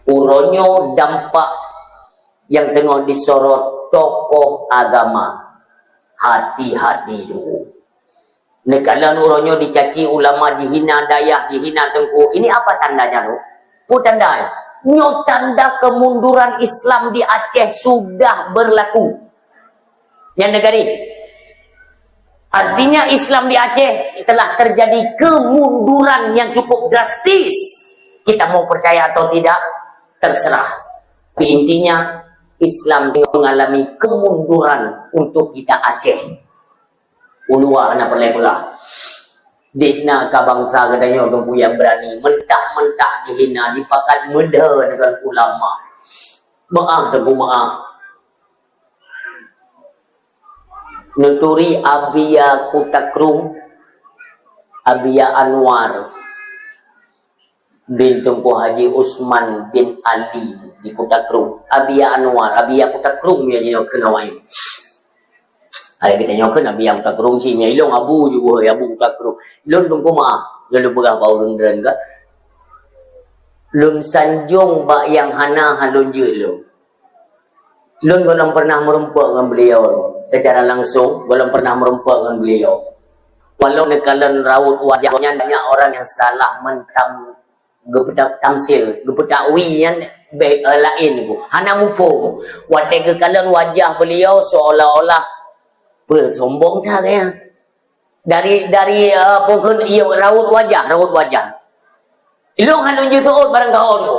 Uronyo dampak yang tengah disorot tokoh agama. Hati-hati dulu. Nekalan uronyo dicaci ulama, dihina dayah, dihina tengku. Ini apa tandanya tu? Apa tanda? Nyo tanda kemunduran Islam di Aceh sudah berlaku. Yang negari. Artinya Islam di Aceh telah terjadi kemunduran yang cukup drastis. Kita mau percaya atau tidak, terserah. Tapi intinya Islam mengalami kemunduran untuk kita Aceh. Ulua anak perlai pula. Dikna ka bangsa katanya orang yang berani mentah-mentah dihina, dipakat meda dengan ulama. Maaf teguh maaf. Nuturi Abia Kutakrung, Abia Anwar bin Tunku Haji Usman bin Ali di Kutakrung. Abia Anwar, Abia Kutakrung ya jadi kenawai. Ada kita nyokan Abia Kutakrung sih, ilong abu juga abu Kutakrung. Ilong Tunku maaf, lalu berapa orang deren ka? Lun sanjung bak yang hana halun je lo. Lun belum pernah merempak dengan beliau secara langsung, belum pernah merempak dengan beliau. Walau nekalan raut wajahnya banyak orang yang salah mentam gepetak tamsil, gepetak wian lain bu. Hana mufo. Wadah kekalan wajah beliau seolah-olah bersombong tak ya. Dari pokok ia raut wajah. Ilong halun je tu barang kau tu.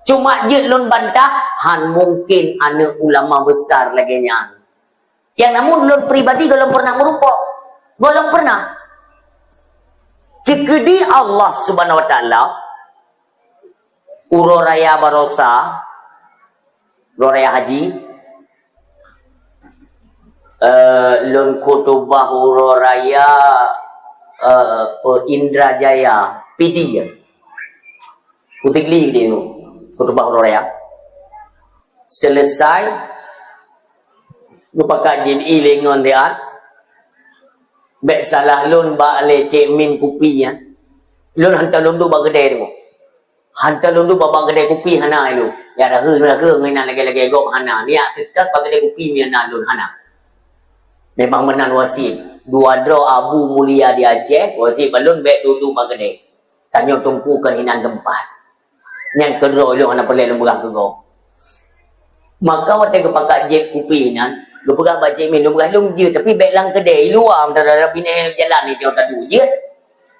Cuma je lon bantah han mungkin anak ulama besar lagi nya. Yang namun lon pribadi belum pernah merupok. Belum pernah. Cekedi Allah Subhanahu wa taala uro raya barosa, uro raya haji, lon kutubah uro raya Indrajaya, PD ya. Putigli dia tu, kutubah uro raya. Selesai, lupa kajian ilingon dia. Bek salah lon ba le cek min kopi ya. Lon hantar lon tu ba gede tu. Hantar lon tu ba gede kopi hana itu. Ya dah ngai nak lagi gok hana. Ni tetap ba gede kopi mi hana lon hana. Memang menan wasit. Dua draw Abu Mulia di Aceh, wasit balon bek tu ba gede. Tanya tungku kan hinan tempat. Yang kedua lon hana pelai lon berah tu gok. Maka waktu kepakat jet kopi nan lu pegang baca minum galung je tapi baik lang kedai luar antara bini jalan ni dia tak duduk je.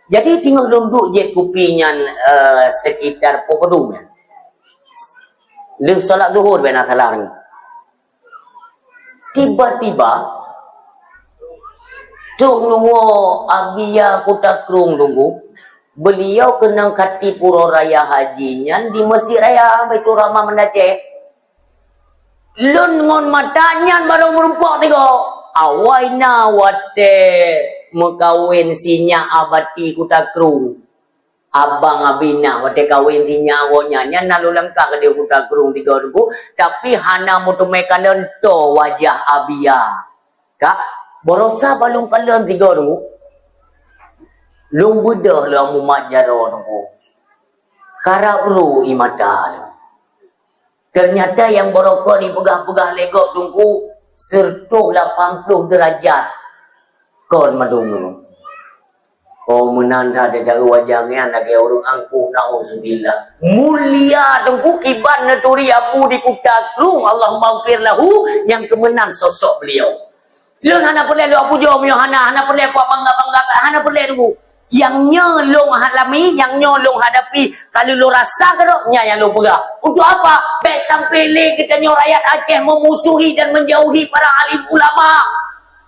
Jadi tinggal duduk je kupinya sekitar Pokodung ya. Lu solat zuhur benar salah ni. Tiba-tiba tuh nunggu Abia Kutakrung tunggu. Beliau kena kati pura raya hajinya di Masjid Raya Baitur Rahmah Mendaceh. Lun ngon matanya baru merumpak tiga. Awaina wate mekawin sinya abati Kutakrung. Abang abina wate kawin sinya awaknya nya nalu langkah ke dia Kutakrung tiga ribu. Tapi hana mutumekan lento wajah Abia. Kak, borosa balung kalian tiga ribu. Lung budah lah mu majaro nunggu. Karabru imata. Ternyata yang borokok ni pegah-pegah legok tunggu sertuh 80 derajat. Kon madung. Oh menanda ada wajahnya lagi orang angkuh na'udzubillah. Mulia tunggu kiban naturi Abu di Kutakrung. Allahumma gfir lahu yang kemenang sosok beliau. Lun hana perlu Abu Jom yo hana perlu aku bangga-bangga hana perlu tunggu. Yang nyolong halami, yang nyolong hadapi, kalau lo rasa ke nya yang lo pegang. Untuk apa? Baik sampai le kita nyo rakyat Aceh memusuhi dan menjauhi para alim ulama.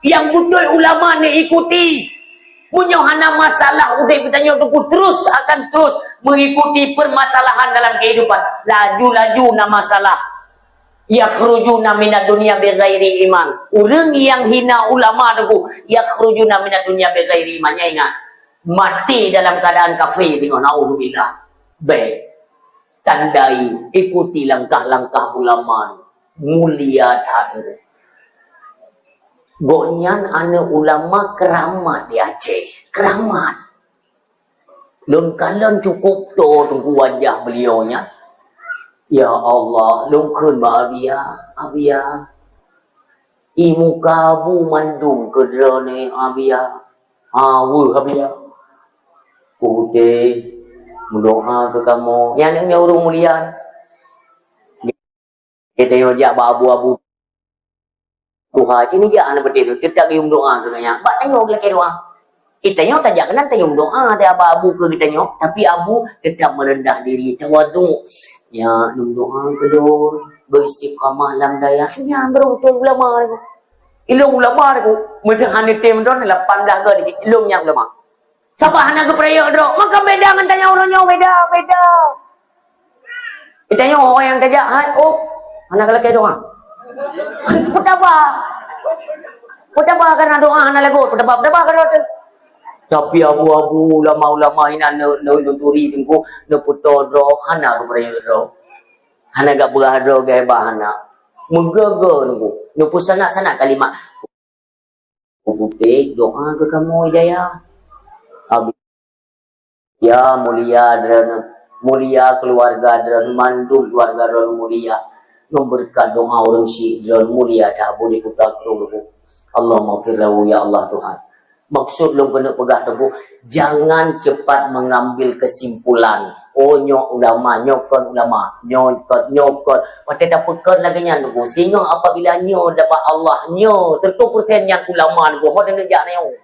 Yang betul ulama ni ikuti. Punya hana masalah udah kita nyo terus akan terus mengikuti permasalahan dalam kehidupan. Laju-laju na masalah. Yakhrujuna minad dunya bighairi iman. Orang yang hina ulama tu yakhrujuna minad dunya bighairi iman. Ingat. Mati dalam keadaan kafir dengan naudzubillah. Baik. Tandai, ikuti langkah-langkah ulama. Mulia tak. Gonyan anak ulama keramat di Aceh. Keramat. Lun kalian cukup tu tunggu wajah beliaunya. Ya Allah, lungkun ba Abia. Imu kabu mandum kedrone Abia. Weh Abia. Putih mendoa ke kamu. Yang urung mulian. Kita yang jak abu-abu. Tuhan sini jak anak berdiri. Kita gium doa tu nanya. Bak tengok lagi doa. Kita yang tak jak kenal tengok doa. Ada abu ke kita nyok. Tapi abu tetap merendah diri. Tawadu. Ya, doa kedua beristiqamah dalam daya. Senyap berutul ulama itu. Ilmu ulama itu. Mesti hanya tim tu 18 ke dikit. Ilmu yang ulama. Siapa hanya ke peraya tu? Maka beda dengan tanya orangnya. Beda. Kita tanya orang yang tajak. Oh, anak lelaki doa. Petaba karena doa anak lagu. Petaba karena tu. Tapi abu-abu ulama-ulama ina nuturi tengku neputo dro hana keperaya dro. Hana gak berado gaya bahana. Menggaga tengku. Nepus sana kalimat. Putih doa ke kamu hidayah. Ya mulia dan mulia keluarga dan mandum keluarga dan mulia. Memberkat doa orang si dan mulia tak boleh kita kerungu. Allah maghfirlahu ya Allah Tuhan. Maksud lu kena pegang teguh, jangan cepat mengambil kesimpulan. Oh nyok ulama, nyokot ulama, nyokot. Mata dah pekat lagi nya teguh. Sehingga apabila nyok dapat Allah, nyok 100% yang ulama teguh. Hot nak jak neu.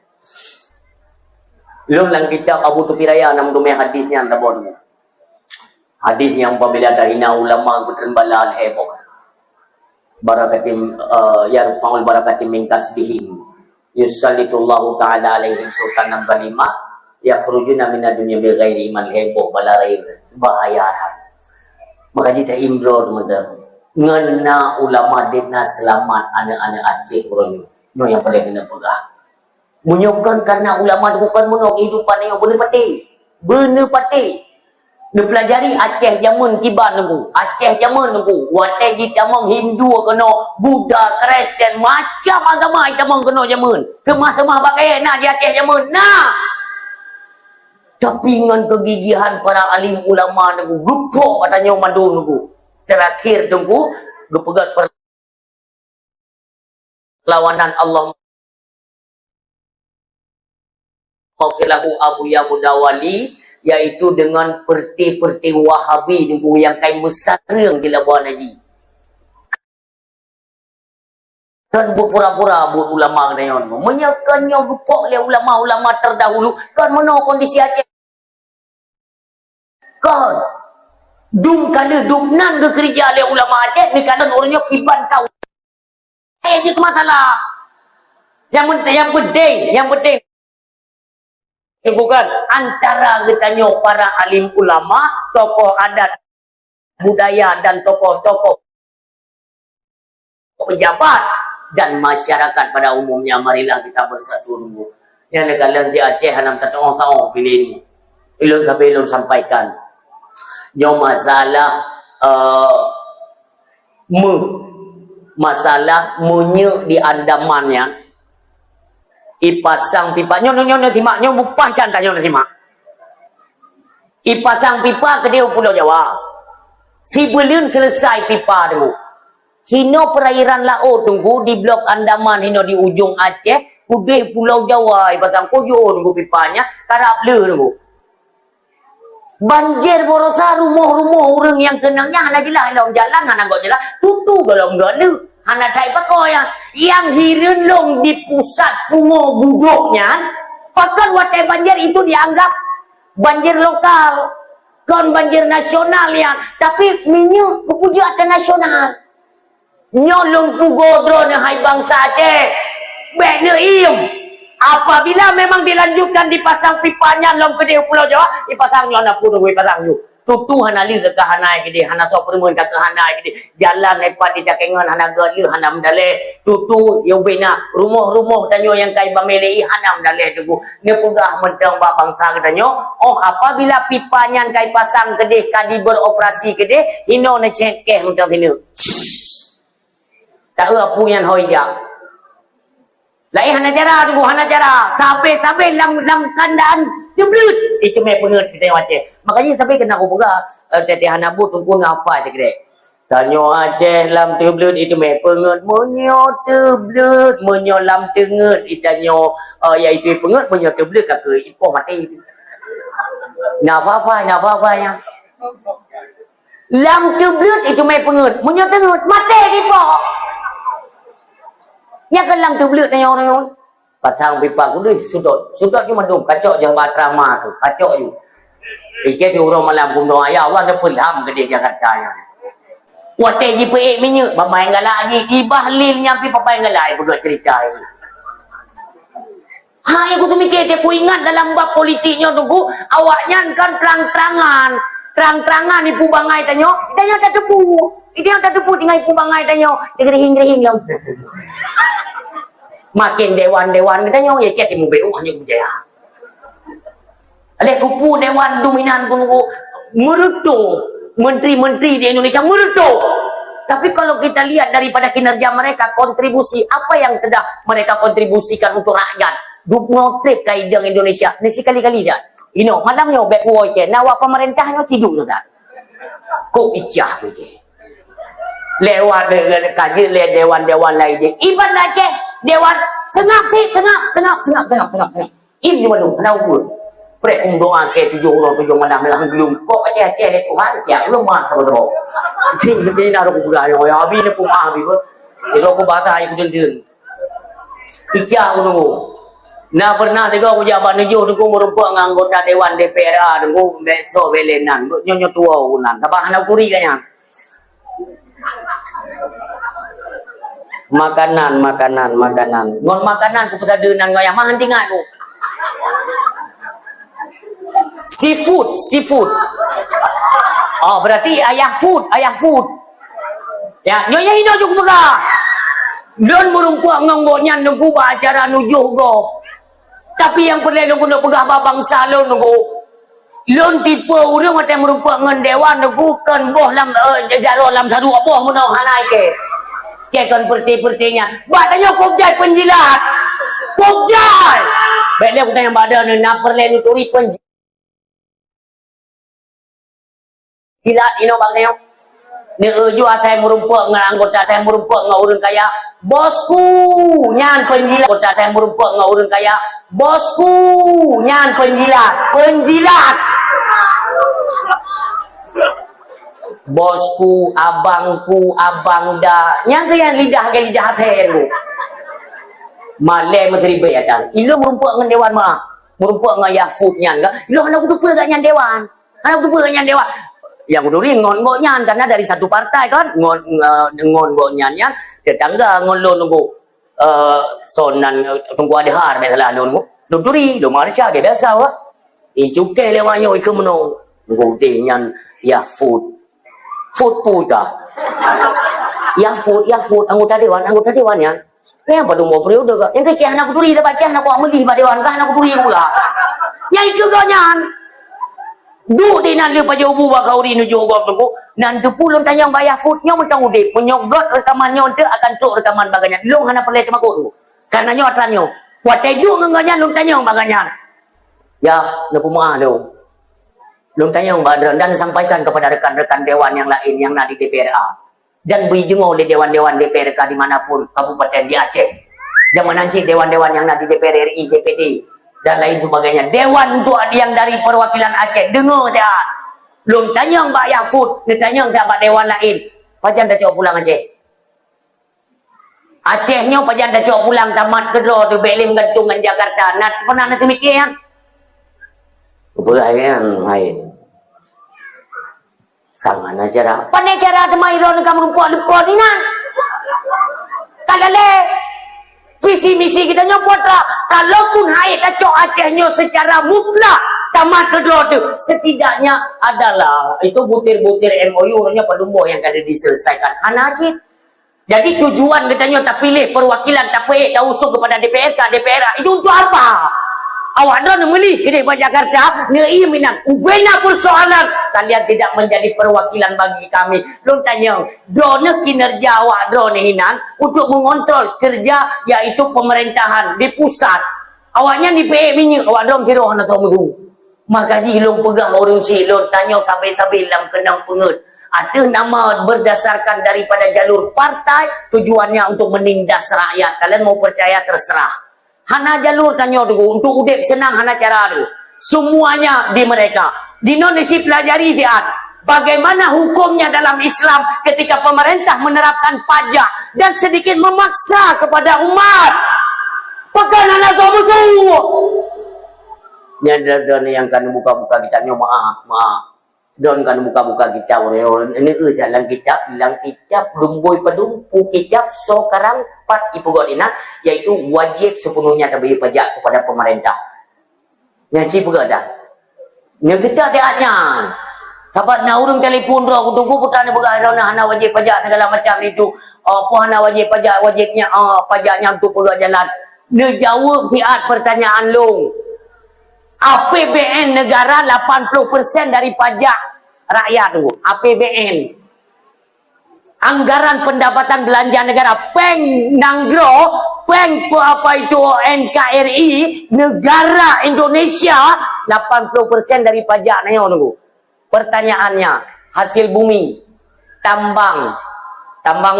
Lu lang kitab Abu Tufiraya nam tu hadisnya tak boleh. Hadis yang apabila dah hina ulama berterbalan heboh. Barakatim yarfa'ul barakatim min kasbihim. Yusallitullahu ta'ala alaihim sultanan balima yakhrujuna minad dunya bi ghairi iman heboh bala ghair bahayahan. Maka kita imrod mudar ngena ulama dina selamat anak-anak Aceh puronyo no yang paling kena pegang menyokong karena ulama bukan menok kehidupan yang bener pati dipelajari Aceh zaman kiban nunggu Aceh zaman nunggu watai di tamang Hindu kena Buddha Kristen macam agama tamang kena zaman kemah-kemah pakai nak di Aceh zaman nah tapi dengan kegigihan para alim ulama nunggu gupok katanya mandu nunggu terakhir nunggu gepegat perlawanan Allah Maufilahu Abu Yamudawali yaitu dengan perti-perti Wahabi nunggu yang kain mesareng di Labuan Haji. Kan berpura-pura buat ulama kena yon. Menyakannya gepok le ulama-ulama terdahulu kan mana kondisi Aceh. Kan dum kada dumnan ke kerja le ulama Aceh ni kan orangnya kiban kau. Itu masalah. Yang penting bukan antara katanya para alim ulama, tokoh adat budaya dan tokoh-tokoh pejabat dan masyarakat pada umumnya. Marilah kita bersatu dulu. Yang negara di Aceh hanam tatong saong pilih ini. Ilun sampaikan. Yang masalah munye di Andamannya. Ipasang pipa nyo timak nyo bupah cantik nyo timak. Ipasang pipa ke dia Pulau Jawa. Si belum selesai pipa tu. Hino perairan laut tunggu di blok Andaman hino di ujung Aceh, kudih Pulau Jawa ipasang kojo tunggu pipanya karap le tunggu. Banjir borosa rumah-rumah orang yang kenangnya hana jelas dalam jalan hana gak jelas tutu dalam dalu. Hana tai pakoi yang hirelong di pusat pungo buduknya. Pakan watai banjir itu dianggap banjir lokal. Kon banjir nasional ya. Tapi minyak kepuja ke nasional. Nyolong pugo drone hai bangsa Aceh. Bek neim. Apabila memang dilanjutkan dipasang pipanya long kedai Pulau Jawa, dipasang nyona pudo pasang yuk. Tutu hana li ke hanai gede hana tok permun ka hanai gede jalan lepat di cakengan hana gale hana mdale tutu yo bena rumah-rumah tanyo yang kai bamelei hana mdale tugu ne pegah mentang ba bangsa tanyo oh apabila pipanya kai pasang gede kadi beroperasi gede hino ne cekeh mentang hino tak apu yang hoija lain hana cara tugu hana cara sampai lam kandaan Jeblut itu me penget kita Aceh. Makanya tapi kena aku boga teteh hanabu tunggu ngafal tak kira. Tanyo Aceh lam teblut itu me penget monyo teblut monyo lam tenget itanyo iaitu penget monyo teblut ka ke ipo mati itu. Nafafanya. Lam teblut itu me penget monyo tenget mati ipo. Nya kan lam teblut na orang pasang pipa ku deh sudut cuma dong kacok je batrama tu kacok you ikat orang malam pun doa ya Allah dah pelham ke dia Jakarta nya wate ji pe minyak bamai galak ji ibahlil nyampi papai galak buat cerita ni ha aku tu mikir aku ingat dalam bab politiknya tunggu awaknya kan terang-terangan ipu bangai tanyo tak tepu itu yang tak tepu tinggal ipu bangai tanyo dia gerihing lah makin dewan katanya ya kita mau BU hanya berjaya. Oleh kupu dewan dominan kuno merutuh menteri-menteri di Indonesia merutuh. Tapi kalau kita lihat daripada kinerja mereka kontribusi apa yang sudah mereka kontribusikan untuk rakyat. Dukno trip ke hidang Indonesia. Ni sekali-kali dah. Malamnya back work ke nawa pemerintahnya tidur dah. Kok icah begitu. Lewat kaji lihat dewan-dewan lain dia Iban Aceh dewan sengap ini cuma dong kenapa pun prek doa ke 7 malam belum kok Aceh ni Tuhan ya belum mah betul ini naruh pula ya habis ni pun habis itu aku bahasa aku jujur ijah aku nah pernah tega aku jabat nuju tu merupakan anggota dewan DPR tu besok belenan nyonya tua unan tabahan aku ri kayaknya makanan ngon makanan ku pesadenan ngoyang mangan tinggal tu seafood oh berarti ayah food ya nyonya hino juga mega don merumpuak ngonggonya nunggu acara nujuh go tapi yang perlu nunggu pegah babang salon nunggu lon tipe urang mate merumpuak ngan dewan nunggu kan boh lam jaro lam sadu boh menau hanai ke kan perti-pertinya badannya kopjai penjilat kopjai baiklah aku tanya badan nak perlu turi penjilat bang tengok ni uju atai merumpuk dengan anggota atai merumpuk dengan orang kaya bosku nyan penjilat anggota atai merumpuk dengan orang kaya bosku nyan penjilat bosku, abangku, abang dah. Yang kaya lidah hati lu. Malay menteri bayatan. Ilo merumpuk dengan dewan mah. Merumpuk dengan Yafut nyan ka. Ilo anak tu pe nyan dewan. Anak tu pe nyan dewan. Yang kudu ngon go nyan karena dari satu partai kan. Ngon go nyan tetangga ngon lo nunggu sonan tunggu ada har besalah nunggu. Duduri, do marcha dia biasa wah. Cukai lewanyo ke meno. Nunggu te nyan Yafut. Food dah. Yafut anggota dewan ya. Yang pada umur periode ke. Yang kaya anak kuturi dapat kaya anak kuang melih pada dewan kah anak kuturi pula. Yang itu kau nyan. Duk di nan dia pada ubu bakau ri nuju gok tu. Nan tu pulun tanyang bayar foodnya mentang udip. Menyogdot rekamannya untuk akan tuk rekaman baganya. Long hana perlu cuma tu. Karena nyo atranyo. Watai duk nganganya long tanyang baganya. Ya, nak pumah tu. Long tanyang badan dan sampaikan kepada rekan-rekan dewan yang lain yang ada di DPRA. Dan berjenguk di dewan-dewan DPRK dimanapun kabupaten di Aceh. Jangan nanti dewan-dewan yang ada di DPR RI, DPD dan lain sebagainya. Dewan untuk yang dari perwakilan Aceh dengar dia. Long tanyang Mbak Yafut, tanyang dapat dewan lain. Pajan dah cok pulang Aceh. Acehnya pajan dah cok pulang tamat kedua tu beling gantungan Jakarta. Nak pernah nak semikir yang? Betul kan, main. Sangat acara. Pandai cara ada mairon kamu rumput ni nan. Kalau le visi misi kita nyopot lah. Kalaupun hai dah cok Acehnya secara mutlak tamat kedua tu, setidaknya adalah itu butir-butir MOU nya padumbo yang kada diselesaikan. Anajib. Jadi tujuan katanya tak pilih perwakilan tak tak usung kepada DPRK, DPR. Itu untuk apa? Awak dah memilih ke Jakarta, ngei minat. Ubena persoalan kalian tidak menjadi perwakilan bagi kami. Long tanya, drone kinerja awak drone hinan untuk mengontrol kerja yaitu pemerintahan di pusat. Awaknya di PE minyak, awak drone kira nak tahu musuh. Maka long pegang orang silon tanya sambil-sambil dalam kenang pengut. Ada nama berdasarkan daripada jalur partai, tujuannya untuk menindas rakyat. Kalian mau percaya terserah. Hana jalur tanya dulu, untuk udip senang hana cara dulu. Semuanya di mereka. Di Indonesia pelajari diat. Bagaimana hukumnya dalam Islam ketika pemerintah menerapkan pajak dan sedikit memaksa kepada umat. Pekan anak musuh. Dan yang kan buka-buka kita maaf. Don kan buka-buka kita orang ini jalan kitab lumboi pedumpu kitab sekarang 4 ibu godina yaitu wajib sepenuhnya bayar pajak kepada pemerintah. Nyaci pegada. Nya kita tiaknya. Sahabat na urang telefon ro aku tunggu putane pegada hana wajib pajak segala macam itu. Apa hana wajib pajak wajibnya pajaknya untuk pegada jalan. Ne jawab tiat pertanyaan long. APBN negara 80% dari pajak rakyat tu. APBN. Anggaran pendapatan belanja negara. Peng Nanggro, Peng apa itu NKRI, negara Indonesia 80% dari pajak nanya tu. Pertanyaannya, hasil bumi, tambang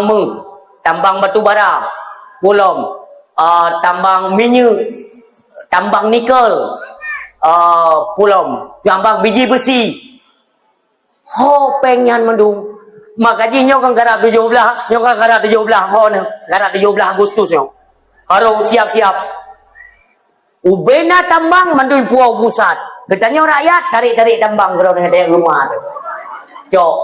meng, tambang batu bara, belum, tambang minyak, tambang nikel, pulau tambang biji besi. Ho pengen mendung. Maka jinyo kan garap 17, nyo kan garap 17, ho ne, garap 17 Agustus nyo. Harus siap-siap. Ubena tambang mandul puau pusat. Katanya rakyat tarik-tarik tambang kalau ada rumah tu. Cok.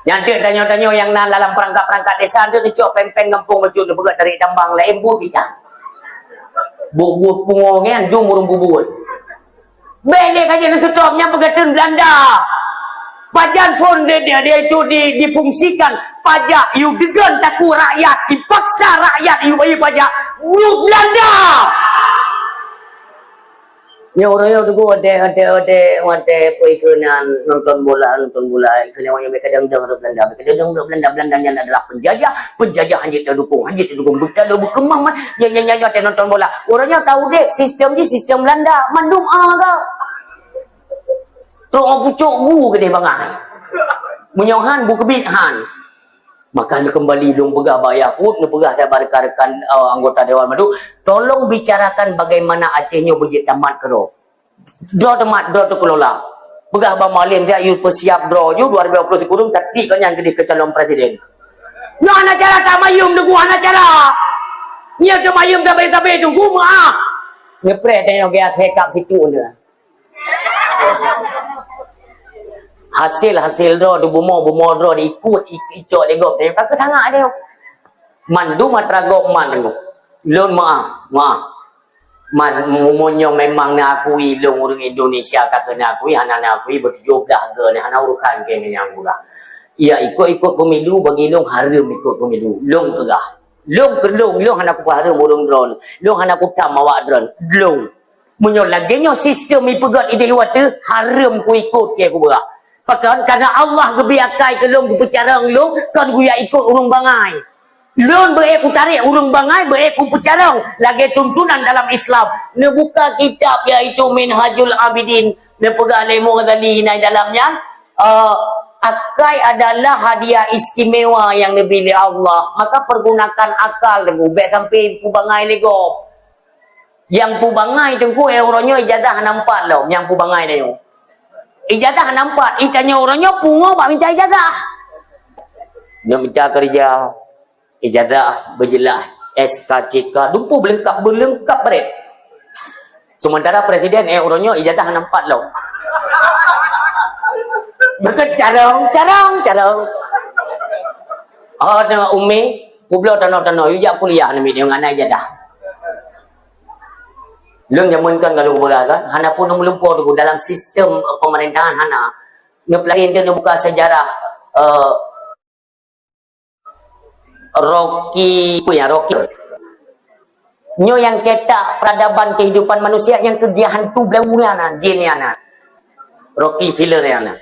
Nanti tanya-tanya yang dalam perangkat-perangkat desa tu dicok pen-pen kampung baju tu begat tarik tambang lembu kita. Bubut pungongan jom urung bubut. Bele kaje na stopnya pegatun Belanda. Pajak pun dia itu difungsikan pajak you degan taku rakyat dipaksa rakyat you bayar pajak Belanda. Ni orang tu ada pergi kenan nonton bola kena orang yang kadang-kadang Belandanya adalah penjajah hanya terdukung betul berkembang yang nonton bola orangnya tahu dek sistem Belanda mandum aga terus pucuk bu ke dia bangai menyohan bu kebithan maka dia kembali dong pegah bayar food dia pegah saya rekan anggota Dewan Madu tolong bicarakan bagaimana Acehnya berjit tamat ke roh draw tamat draw tu kelola pegah bang malim dia you persiap draw you 2020 kurung tapi kan yang gede ke calon presiden no anak cara tak mayum tunggu anak cara nya ke mayum tak baik tunggu maaf ngepre tengok dia sekap situ dia hasil draw tu bumo draw diikut icok degok dia tak sangat dia mandu matragok man lon maaf mumonyo memang nak akui long orang Indonesia kata nak akui anak akui bertujuh dah ke ni anak urusan ke ni yang pula ia ikut pemilu bagi long harum ikut pemilu long tegah long anak ku harum urung drone long anak ku tam awak drone long munyo laginya sistem ipegat ide wate harum ku ikut ke ku berak pakan karena Allah gebiakai ke long berbicara long kan ku ya ikut urung bangai long beek ku tarik urung bangai beek ku pecarang lagi tuntunan dalam Islam ne buka kitab iaitu Minhajul Abidin ne pegah Lemo Ghazali nai dalamnya akai adalah hadiah istimewa yang diberi Allah maka pergunakan akal lebih sampai ku bangai lego yang pu bangai tengku euronya ijazah nampak loh yang pu bangai dia ijazah nampak itanya orangnya pungo pak minta ijazah dia minta kerja ijazah berjelas SKCK dumpu belengkap beret sementara presiden orangnya ijazah nampak loh maka carong tengok umi pulau tanah you jak kuliah ni dia ngana ijazah Lung jamunkan kalau beragam, hana pun melumpur tu dalam sistem pemerintahan hana. Ngepelain dia buka sejarah Rocky. Nyo yang cetak peradaban kehidupan manusia yang kerja hantu belaunya jin yana. Rocky Filler yana.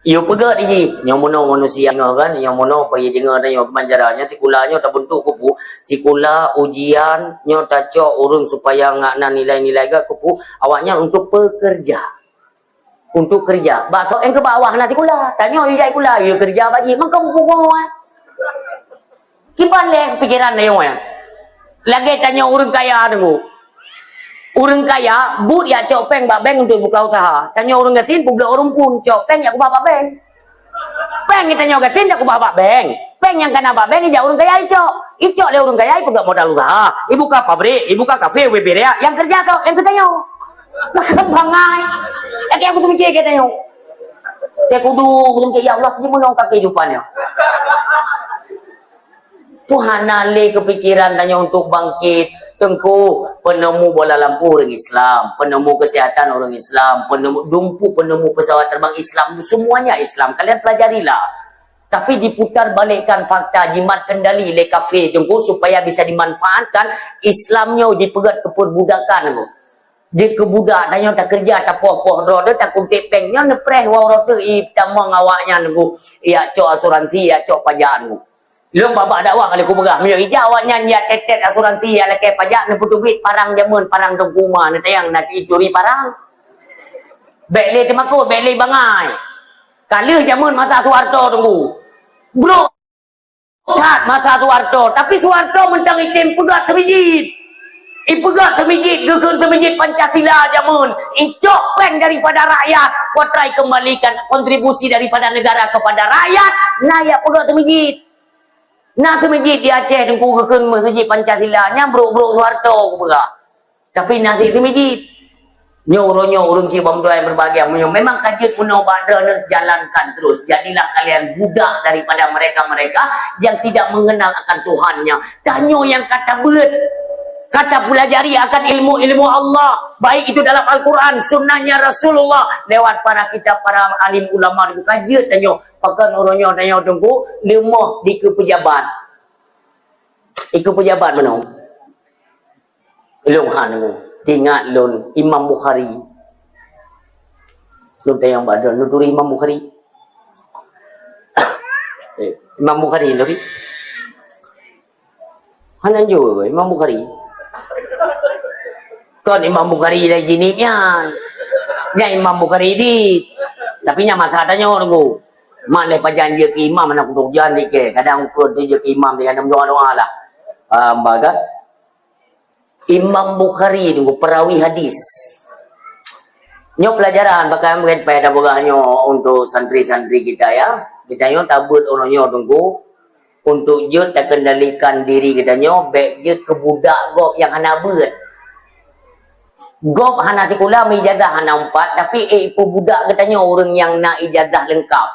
Iyo pegat ji, yang mana manusia kan, yang mana pergi dengar dan yang kemanjarannya, tikulanya tak bentuk kupu, tikula ujian, nyo tak cok urung supaya ngakna nilai-nilai ke kupu, awaknya untuk pekerja. Untuk kerja. Bakso yang ke bawah nanti kula, tanya ijai kula, iyo kerja bagi, mangkau kupu Kipan le pikiran na yung lagi tanya orang kaya dengu. Orang kaya, but ya copeng babeng untuk buka usaha. Tanya orang gatin, publik orang pun copeng ya ku bapak beng. Peng kita nyawa gatin ya ku bapak beng. Peng yang kena babeng ya orang kaya ico. Ico le orang kaya ibu gak modal usaha. Ibu buka pabrik, ibu buka kafe, WBRA. Yang kerja tuh, yang kita nyawa. Makan bangai. Kayak aku tuh mikir kita nyawa. Kayak kudu, ya Allah, ini menongkak kehidupannya. Tuhan nale kepikiran tanya untuk bangkit. Tengku penemu bola lampu orang Islam, penemu kesihatan orang Islam, penemu pesawat terbang Islam, semuanya Islam. Kalian pelajarilah. Tapi diputar balikkan fakta, jimat kendali le kafe tengku supaya bisa dimanfaatkan Islamnya dipegat ke perbudakan. Dia kebudak tanya tak kerja tak poh roda tak kuntik pengnya nepreh wau roda tamang awaknya nunggu ya cok asuransi ya cok pajak nunggu. Lu babak dakwah kali ku begah mio ija awaknya nya cetet asuransi ala ke pajak ne putu duit parang jamun parang tengkuma ne tayang nak curi parang bekle temako bekle bangai kali jamun masa Soeharto tunggu bro cat masa Soeharto tapi Soeharto mentang itim pegat semijit ipegat semijit gekeun semijit Pancasila jamun icok pen daripada rakyat kotrai kembalikan kontribusi daripada negara kepada rakyat nah ya pegat semijit. Nah semijit di Aceh tengku kekeun masjid Pancasila nyambruk-bruk Soeharto kupega. Tapi nasi semijit. Nyo urung cibam doa yang berbahagia. Memang kajian Uno Badra jalankan terus. Jadilah kalian budak daripada mereka-mereka yang tidak mengenal akan Tuhannya. Tanyo yang kata bet. Kata pelajari akan ilmu-ilmu Allah. Baik itu dalam Al-Quran, sunnahnya Rasulullah. Lewat para kitab, para alim ulama. Kajian tanyo. Pakai orangnya tanya tunggu. Lemah di ke pejabat. Iku pejabat mana? Ilung han tunggu. Tingat lun Imam Bukhari. Lun tayang badan. Lun turi Imam Bukhari. Imam Bukhari lagi. Hanan juga Imam Bukhari. Kon Imam Bukhari lagi jenisnya. Nya Imam Bukhari di. Tapi nya masalahnya orang mana perjanji ke imam nak untuk janji ke. Kadang aku tunjuk ke imam dengan doa-doa lah. Baga. Imam Bukhari tunggu perawi hadis. Nyo pelajaran bakal mungkin pada bogahnya untuk santri-santri kita ya. Kita nyo tabut orangnya tunggu untuk je tak kendalikan diri kita nyo baik je kebudak gop yang hana bet. Gop hana tikula ijazah hana 4 tapi ipu budak katanya orang yang nak ijazah lengkap.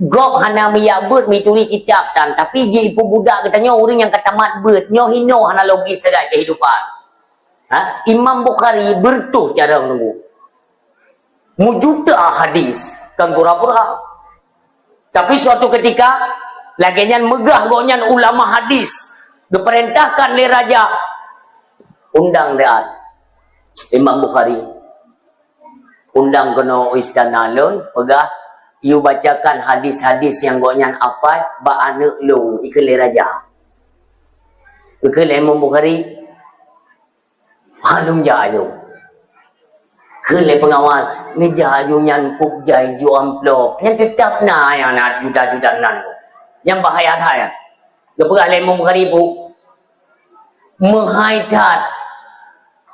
Gop hana miyabut mituri kitab tan tapi je ipu budak katanya orang yang katamat bet nyo hino hana logis saja kehidupan. Ha? Imam Bukhari bertuh cara menunggu. Mujuta hadis kan pura-pura. Tapi suatu ketika laginya megah gonyan ulama hadis diperintahkan oleh raja undang dia Imam Bukhari undang kena istana lun pegah you bacakan hadis-hadis yang gonyan afal ba anak lu ikele raja ikele Imam Bukhari hanum jayu kele pengawal ni jayu nyan puk jai ju amplop yang tetap na yang nak juda-juda nan yang bahaya-bahaya kepada Imam Bukhari bu menghaitat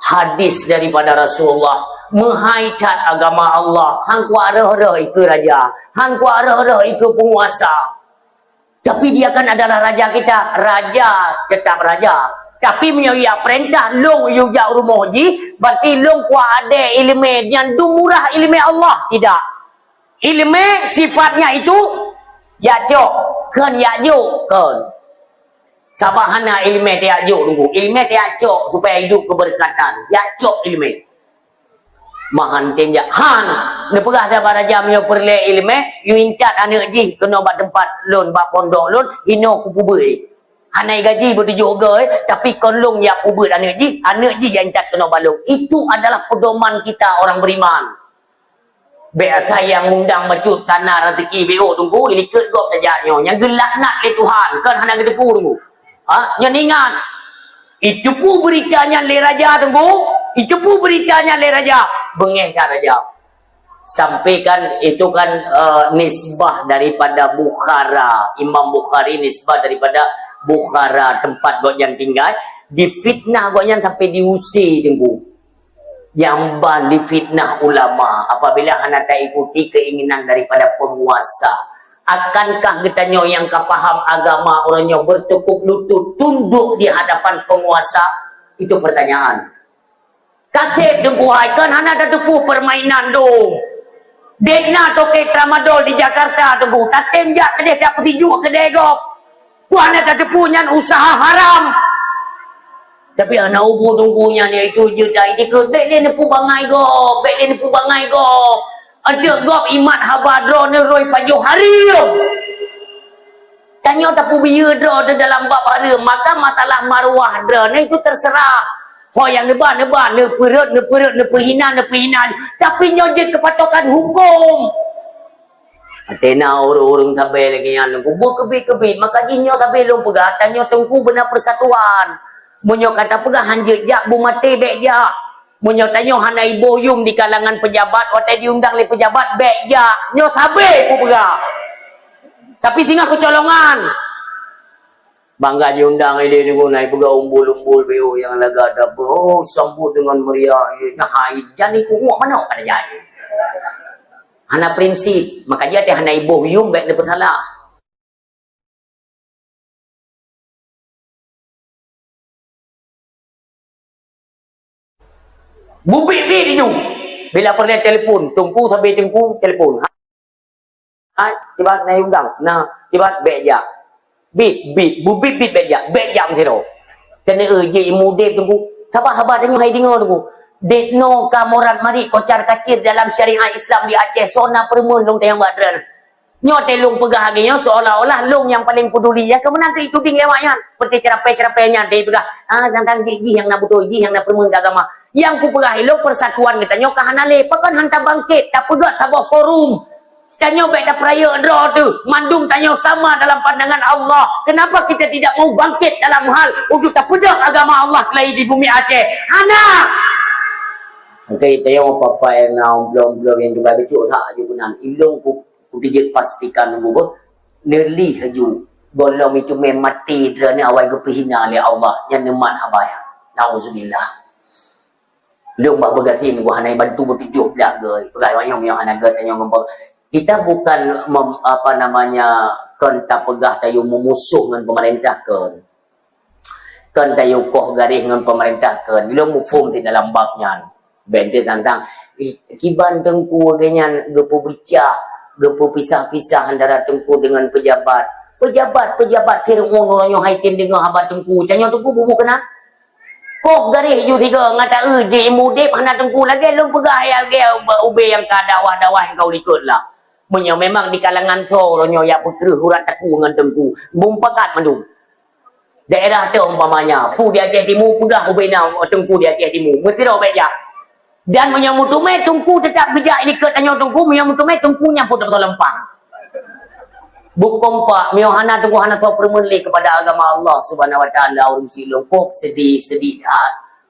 hadis daripada Rasulullah menghaitat agama Allah hang kuara-ara itu raja hang kuara-ara itu penguasa tapi dia kan adalah raja kita raja tetap raja tapi menyoya perintah long yuja rumah ji berarti long kuade ilmu yang dumurah ilmu Allah tidak ilmu sifatnya itu ya jok kan ya jok kan sabahana ilmu dia jok tunggu ilmu dia jok supaya hidup keberkatan ya jok ilmu mahan tenja han ne pegah da baraja menyo perle ilmu you incat anak ji kena bat tempat lon bat pondok lon hino ku pubei hanai gaji bertujuh tapi kolong ya pubei anak ji yang incat kena balung itu adalah pedoman kita orang beriman Biasa yang undang macut tanah rezeki BO tunggu ini ke gop sajanyo yang gelak nak le Tuhan kan hana gedepu tunggu. Yang ingat itu pu beritanya le raja tunggu, itu pu beritanya le raja bengeh ka raja. Sampaikan itu kan nisbah daripada Bukhara, Imam Bukhari nisbah daripada Bukhara tempat goyan tinggal, difitnah goyan sampai diusir tunggu. Yang ban difitnah ulama apabila hana tak ikuti keinginan daripada penguasa. Akankah getanyo yang kapaham agama orangnya bertekuk lutut tunduk di hadapan penguasa? Itu pertanyaan. Kasih dengkuhai kan hana tak tepu permainan dong. Dekna toke tramadol di Jakarta tunggu. Tak tenjak kedai tak petijuk kedai gop. Ku hana tak tepu nyan usaha haram. Tapi anak umur tunggunya ni itu je dah. Ini ke bek dia nepu bangai go. Bek dia nepu bangai go. Ada gop imat habadro ni roi pajuh hari. Tanya tak pu biar dro dalam bab hari. Maka masalah maruah dro ni itu terserah. Ho yang neban ne perut ne perhina. Tapi nyoje kepatokan hukum. Atena orang-orang tabe lagi yang kubur kebit. Maka jinyo tabe long pegah. Tanya tunggu benar persatuan. Munyo kata pegah hanjek jak bu mati bek jak. Munyo tanyo hanai boyum di kalangan pejabat, otai diundang le pejabat bek jak. Nyo sabe ku pegah. Tapi tinggal kecolongan. Bangga diundang ide ni gunai pegah umbul-umbul beo yang laga ada. Oh, sambut dengan meriah. Nah, jan ni ku mana kada jadi. Hana prinsip, maka dia teh hanai boyum bek le bersalah. Bubik ni dia. Bila pernah telefon, tunggu sampai tunggu telefon. Tiba naik undang. Nah, tiba beja. Bit, bubik beja. Beja mesti. Kena je mude tunggu. Sabar tengok hai dengar tunggu. Dekno kamorat mari kocar kacir dalam syariat Islam di Aceh. Sona permun long tayang badran. Nyo telung pegah haginya seolah-olah long yang paling peduli. Yang kemenang ke itu tinggal wayan. Seperti cerapai-cerapainya dia pegah. Tentang gigi yang nak betul, gigi yang nak permun ke agama. Yang ku pegah elok persatuan kita nyo kahanale pakan hantar bangkit tak pegat sabah forum tanyo baik dah peraya draw tu mandung tanyo sama dalam pandangan Allah. Kenapa kita tidak mau bangkit dalam hal untuk tak pegat agama Allah kelai di bumi Aceh? Hana okay, tayo papa yang naung blong yang juga becuk tak jugunan ilung ku dijit pastikan nunggu nerli haju bolong itu memati drane awal kepihina oleh Allah yang nemat habaya. Nauzubillah. Long bak bergati nunggu hanai bantu berpijuk dah ge. Pegai wayang yang hanai ge tanya ngomong. Kita bukan kan tak pegah tayo memusuh dengan pemerintah kan. Kan tayo koh garis dengan pemerintah kan. Bila mufum di dalam babnya. Bente tentang kiban tengku genyan gepo bercak, gepo pisah-pisah antara tengku dengan pejabat. Pejabat Fir'aun orangnya haitin dengan habat tengku. Tanya tengku bubu kena. Kok garis you tiga ngata je mudip hana tengku lagi lu pegah ya ge ube yang ka dakwah yang kau ikutlah. Munyo memang di kalangan so ronyo ya putra hurat taku dengan tengku. Bumpakat mandung. Daerah tu umpamanya, pu di Aceh Timur pegah ube na tengku di Aceh Timur. Mesti ro beja. Dan munyo mutume tengku tetap bijak ikut tanyo tengku, munyo mutume tengkunya pun betul lempang. Bukom pak miohana tunggu hana so permenli kepada agama Allah Subhanahu wa taala urung si longkok sedih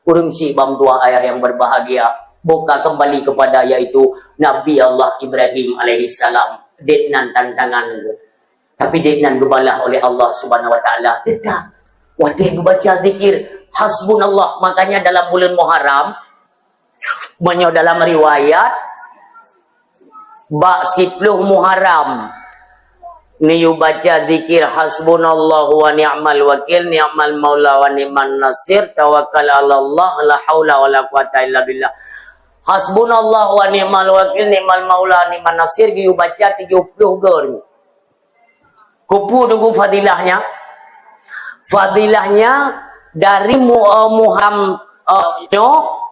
urung si bam tua ayah yang berbahagia buka kembali kepada yaitu Nabi Allah Ibrahim alaihi salam deknan tantangan tapi deknan gebalah oleh Allah Subhanahu wa taala tetap wajib membaca zikir hasbunallah. Makanya dalam bulan Muharram banyak dalam riwayat bak 10 Muharram niyu baca zikir hasbunallahu wa ni'mal wakil ni'mal maula wa ni'man nasir tawakkal 'ala Allah la haula wala quwata illa billah. Hasbunallahu wa ni'mal wakil ni'mal maula ni'man nasir niyu baca 70 ger. Kupu tunggu fadilahnya. Fadilahnya dari Muhammad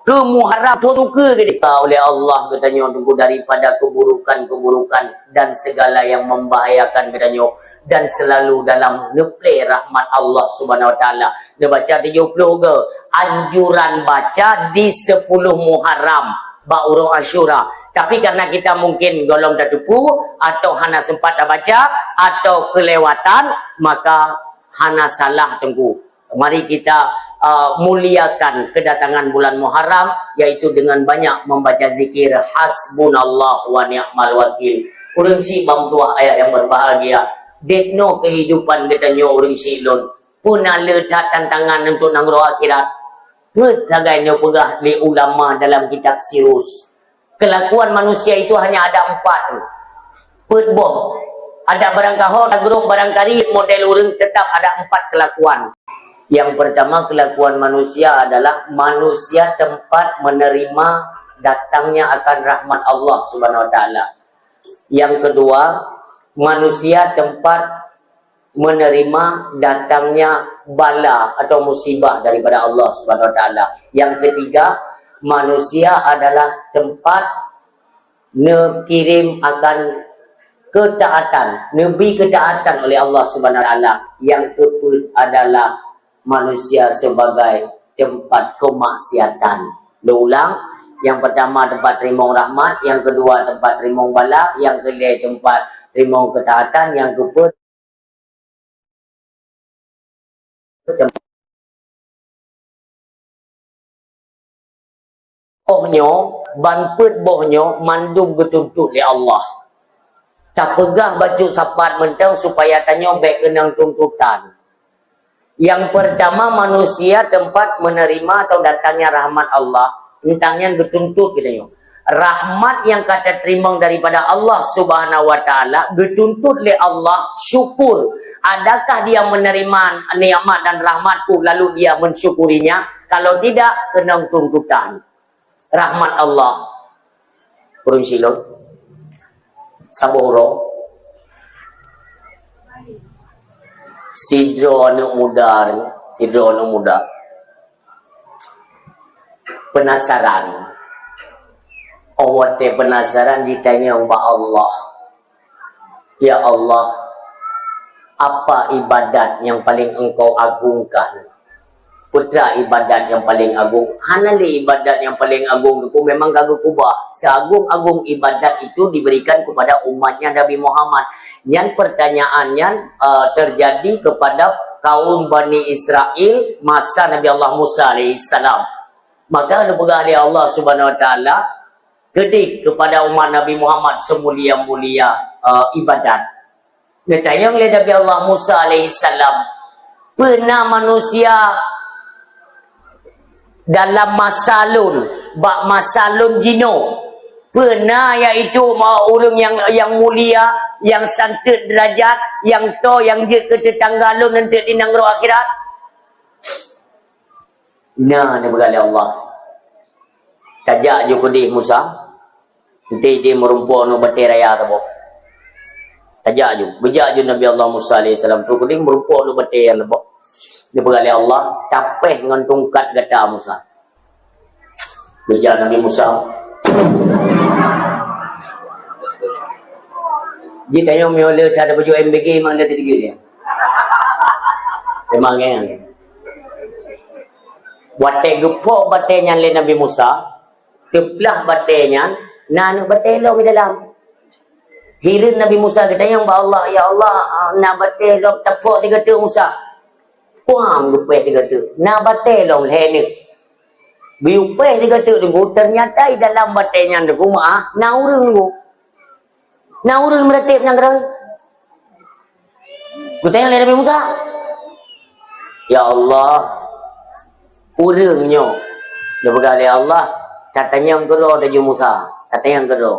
ke Muharram tu ke oleh Allah katanya tunggu daripada keburukan dan segala yang membahayakan katanya dan selalu dalam neple rahmat Allah Subhanahu wa taala. Dia baca 70 ke anjuran baca di 10 Muharram ba urang Asyura. Tapi karena kita mungkin golong tertipu atau hana sempat baca atau kelewatan, maka hana salah tengku. Mari kita muliakan kedatangan bulan Muharram, yaitu dengan banyak membaca zikir hasbunallah wa ni'mal wakil. Urang si bangtuah ayat yang berbahagia. Dekno kehidupan katanya urang si lon. Puna letak tantangan untuk nangro akhirat. Betagainya pegah di ulama dalam kitab Sirus. Kelakuan manusia itu hanya ada 4. Petboh. Ada barangkahor, ada grup barangkari, model orang tetap ada 4 kelakuan. Yang pertama kelakuan manusia adalah manusia tempat menerima datangnya akan rahmat Allah Subhanahu wa taala. Yang kedua, manusia tempat menerima datangnya bala atau musibah daripada Allah Subhanahu wa taala. Yang ketiga, manusia adalah tempat kirim akan ketaatan, nabi ketaatan oleh Allah Subhanahu wa taala. Yang keempat adalah manusia sebagai tempat kemaksiatan. Ulang, yang pertama tempat rimong rahmat, yang kedua tempat rimong bala, yang ketiga tempat rimong ketaatan, yang keempat bohnya, banpet bohnya mandung betul-betul oleh Allah. Tak pegah baju sapat mentang supaya tanya baik kenang tuntutan. Yang pertama manusia tempat menerima atau datangnya rahmat Allah. Tentangnya betuntut katanya. Rahmat yang kata terima daripada Allah Subhanahu wa taala betuntut oleh Allah syukur. Adakah dia menerima nikmat dan rahmatku lalu dia mensyukurinya? Kalau tidak, kenang tuntutan. Rahmat Allah. Kurun silon. Saboro. Sidro anak muda. Penasaran. Awak penasaran ditanya oleh Allah. Ya Allah, apa ibadat yang paling engkau agungkan? Putra ibadat yang paling agung. Hanali ibadat yang paling agung itu memang kagak kubah. Seagung-agung ibadat itu diberikan kepada umatnya Nabi Muhammad. Yang pertanyaannya terjadi kepada kaum Bani Israel masa Nabi Allah Musa alaihissalam. Maka ada pegawai Allah Subhanahu wa taala kedik kepada umat Nabi Muhammad semulia-mulia ibadat. Ditanya oleh Nabi Allah Musa alaihissalam, pernah manusia dalam masalun, bak masalun jino, pernah iaitu orang yang mulia, yang santet derajat, yang to yang je ke tetanggalun nanti di nangro akhirat. Nah, ni berkali Allah. Tajak je kudih Musa. Nanti dia merumpuk no bati raya tu. Tajak je. Bejak je Nabi Allah Musa alaihissalam tu kudih merumpuk no bati yang tu. Dia berkali Allah, capeh dengan tungkat gata Musa. Bejak Nabi Musa. Dia tanya miola tak ada baju MBG memang dia tergila dia. Memang kan. Batai gepok batainya oleh Nabi Musa. Kebelah batainya. Nak batai lo di dalam. Hirin Nabi Musa kata yang Allah, ya Allah, nak batai lo tepuk tiga tu Musa. Kuam lupa tiga tu. Nak batai lo leh ni. Biupai tiga tu tunggu. Ternyata di dalam batainya tu mah naurung tu. Naurung meretip nang kerana. Ku tanya oleh Nabi Musa. Ya Allah. Urangnya. Dia berkata Allah. Katanya yang kedua ada Musa. Katanya yang kedua.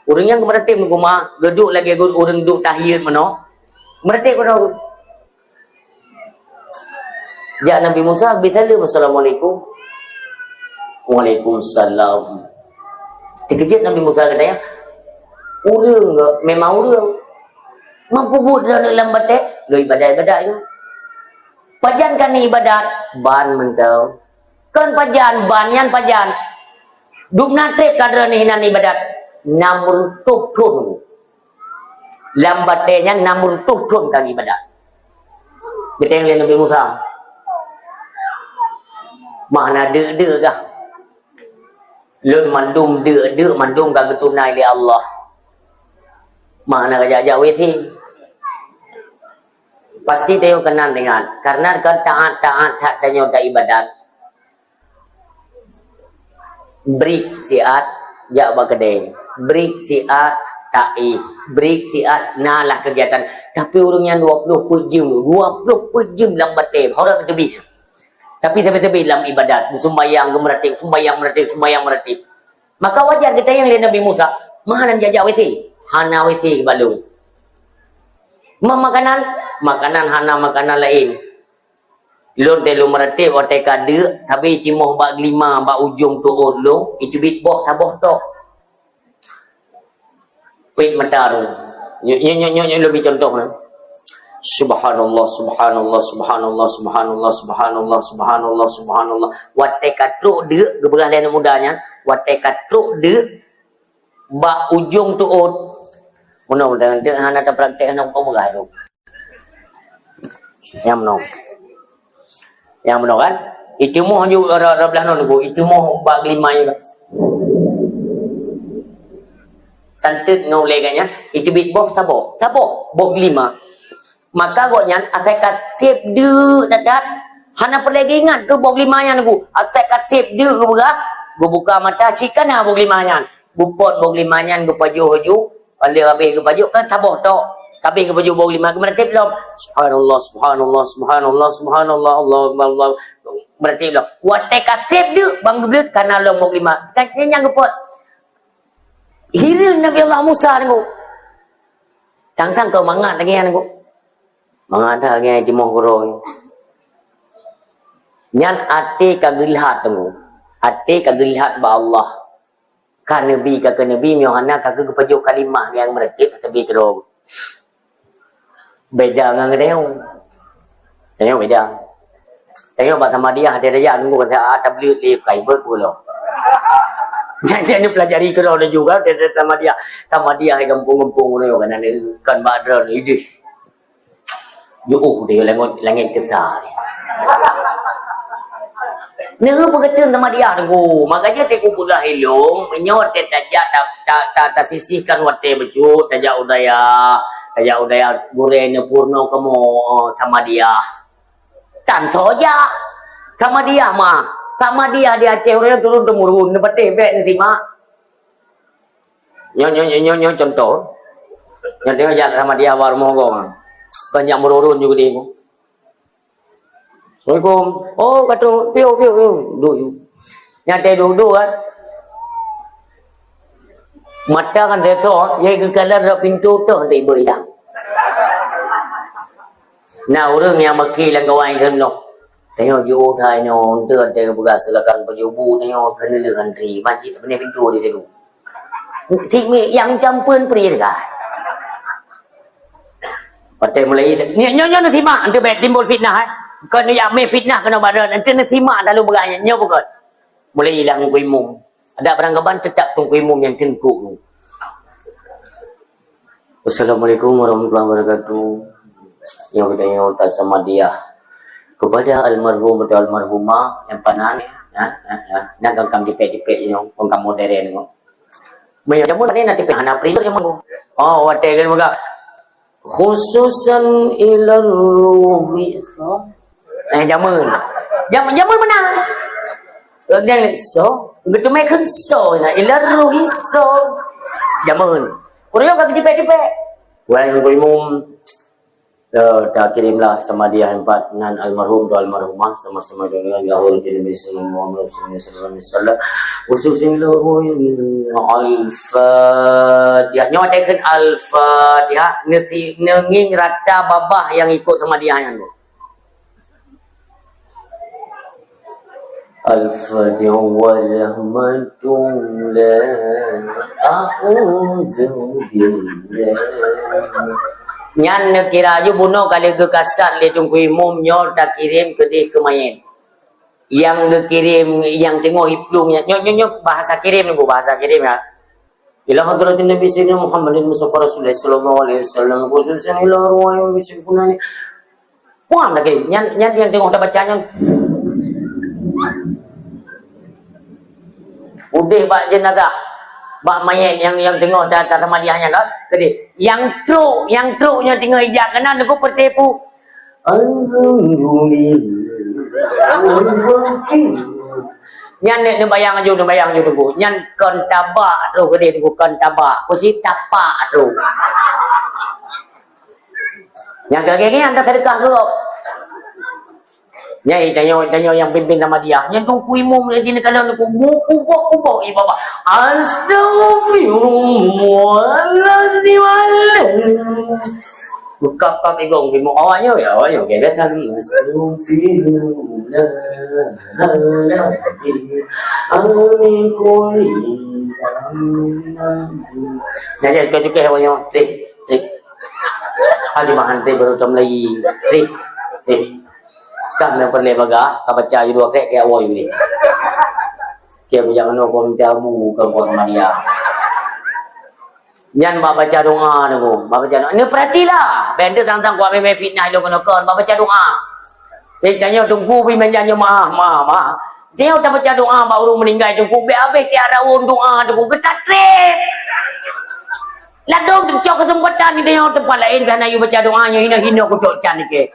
Urang yang meretip ni kumah. Duduk lagi urang duduk tahiyat mana. Meretip kena. Ya Nabi Musa. Bisalam. Assalamualaikum. Waalaikumsalam. Terkejut Nabi Musa katanya. Urang ke? Memang urang. Mampu buat dalam batik. Lo ibadat-ibadat ni. Pajan kan ni ibadat. Ban mentau. Kan pajan. Ban yang pajan. Duk natrip kadra ni hinan ibadat. Namur tuhun. Dalam batiknya namur tuhun kan ibadat. Betul yang Nabi Musa. Mana de kah? Lun mandum de mandum kagak tunai di Allah. Mana kerja witi. Pasti dia kenal dengan karena kan taat tak tanya dah ibadat. Break siat jak bagedeng. Break siat ta'i. Break siat nalah kegiatan. Tapi orangnya 20 jam lambat tem. Orang lebih. Tapi tepi-tepi dalam ibadat, sembahyang meratib. Maka wajar kita yang lihat Nabi Musa, mana jajak witi, hana witi balu. Makanan hana makanan lain. Lun telu meratib ote kade, tapi cimoh bak lima bak ujung tu lo, itu bit boh saboh tok. Pit mataru. Nyo lebih contoh kan. Subhanallah, subhanallah, subhanallah, subhanallah, subhanallah, subhanallah, subhanallah. Watte katruk de, geberah lain mudanya. Watte katruk de, bak ujung tu ut. Menong dengan dia hana tak praktek hana kau megah tu. Yang menong kan? Itu moh juga belah non bu. Itu moh bak lima juga. Santet ngoleganya. Itu bit boh saboh, boh lima. Maka goknya asai kasip de dadat hana pergi ingat ke bog limanya aku asai kasip de ke berah go buka mata sikan ha bog limanya bupot bog limanya go paju oleh habis ke paju kan taboh tok tapi ke paju bog lima berarti belum subhanallah subhanallah subhanallah subhanallah Allah berarti belum wate kasip de bang geblut kana long bog lima kan yang gepot hirin Nabi Allah Musa aku tang-tang kau mangat lagi aku mengada ngai cimoh goro. Nyan ate kagelihat tunggu. Ate kagelihat ba Allah. Ka nabi miohana kagel kepajo kalimah yang merekit tapi kero. Beda ngan ngedeu. Tengok beda. Tengok ba sama dia ada raya nunggu kata tabligh li kai ber pulo. Jangan pelajari kero juga sama dia. Sama dia di kampung-kampung ni kan badran idih. Yo dia langit besar. Neu begitu sama dia tu. Makanya dia kumpul hilung, menyot tajak tak sisihkan wate becut, tajak udaya gurene purno kamu sama dia. Tan soja sama dia mah. Sama dia Aceh orang turun temurun nepate bek nanti mak. Nyo contoh. Yang dia ajak sama dia war mogong. Banyak merurun juga dia. Assalamualaikum. Oh, kata piu. Duduk. Nyata duduk kan. Mata kan sesuatu. Yang kekalan pintu tu nanti berhilang. Nah, orang yang maki lang kawan kan no. Tengok jauh dah no. Untuk ada begas silakan berjubu. Tengok kena dengan ri. Majid punya pintu di situ. Yang campur peri dah. Pakai mulai nyo simak nanti bet timbul fitnah kan ni yang fitnah kena badan nanti nak simak dalam beranya nyo bukan mulai hilang kuimum ada peranggapan tetap tung kuimum yang tengkuk. Wassalamualaikum warahmatullahi wabarakatuh. Yang kita nyata sama dia kepada almarhum atau almarhumah yang panan nak kang dipek-dipek yang kang modern ngo meyamu ni nanti pihana printer yang oh wate kan moga khususan ilar ruhi jamun menang dan so betul mai kan so na ilar ruhi so jamun kurang kagak dipek-dipek wah ngomong tak kirimlah sama dia empat dengan almarhum dan almarhumah sama-sama dengan Allahul Nabi sallallahu alaihi wasallam khususin lahu al-fatihah nyotakan al-fatihah nging rata babah yang ikut sama dia yang al-fatihah wa rahmatullah a'udzu billah nyan kira ju buno kali ke kasat le tungku imum nyor tak kirim ke di kemain yang kirim yang tengok iplumnya nyo bahasa kirim ni bahasa kirim ya ila hadratin nabi sayyidina Muhammadin mustafa rasulullah sallallahu alaihi wasallam khususan ila ruwa yang bisibunani puan lagi nyan yang tengok dah bacanya Udah bak jenazah. Bak mayat yang tengok data Ahmadiyahnya kan. Jadi yang truknya tinggal ijak kanan aku pertipu. Nyan ni bayang aja tu. Nyan kon tabak tu ke dia tu kon tabak. Ku si tapak tu. Yang kaki anda sedekah ke? Nyai tanya yang pimpin sama dia. Yang tu kuimu di sini kalau aku kubuk bapa. Astagfirullahaladzim. Buka kaki gong pimu awaknya kita kan astagfirullahaladzim. Jadi kau cukai awaknya. Cik. Hadi mahante baru lagi. Cik. Sekarang yang perlu baga, kau baca dua kayak awal ini. Kau jangan lupa minta abu ke orang dia. Nyan baca doa tu, baca doa. Ini perhatilah. Benda tentang kuat memang fitnah lo kena baca doa. Tanya tunggu pi menjanji maaf. Dia tak baca doa baru meninggal tunggu be habis tiada doa tunggu ketat trip. Lalu cok kesempatan ni dia tempat lain kerana you baca doanya hina ku cok can ke.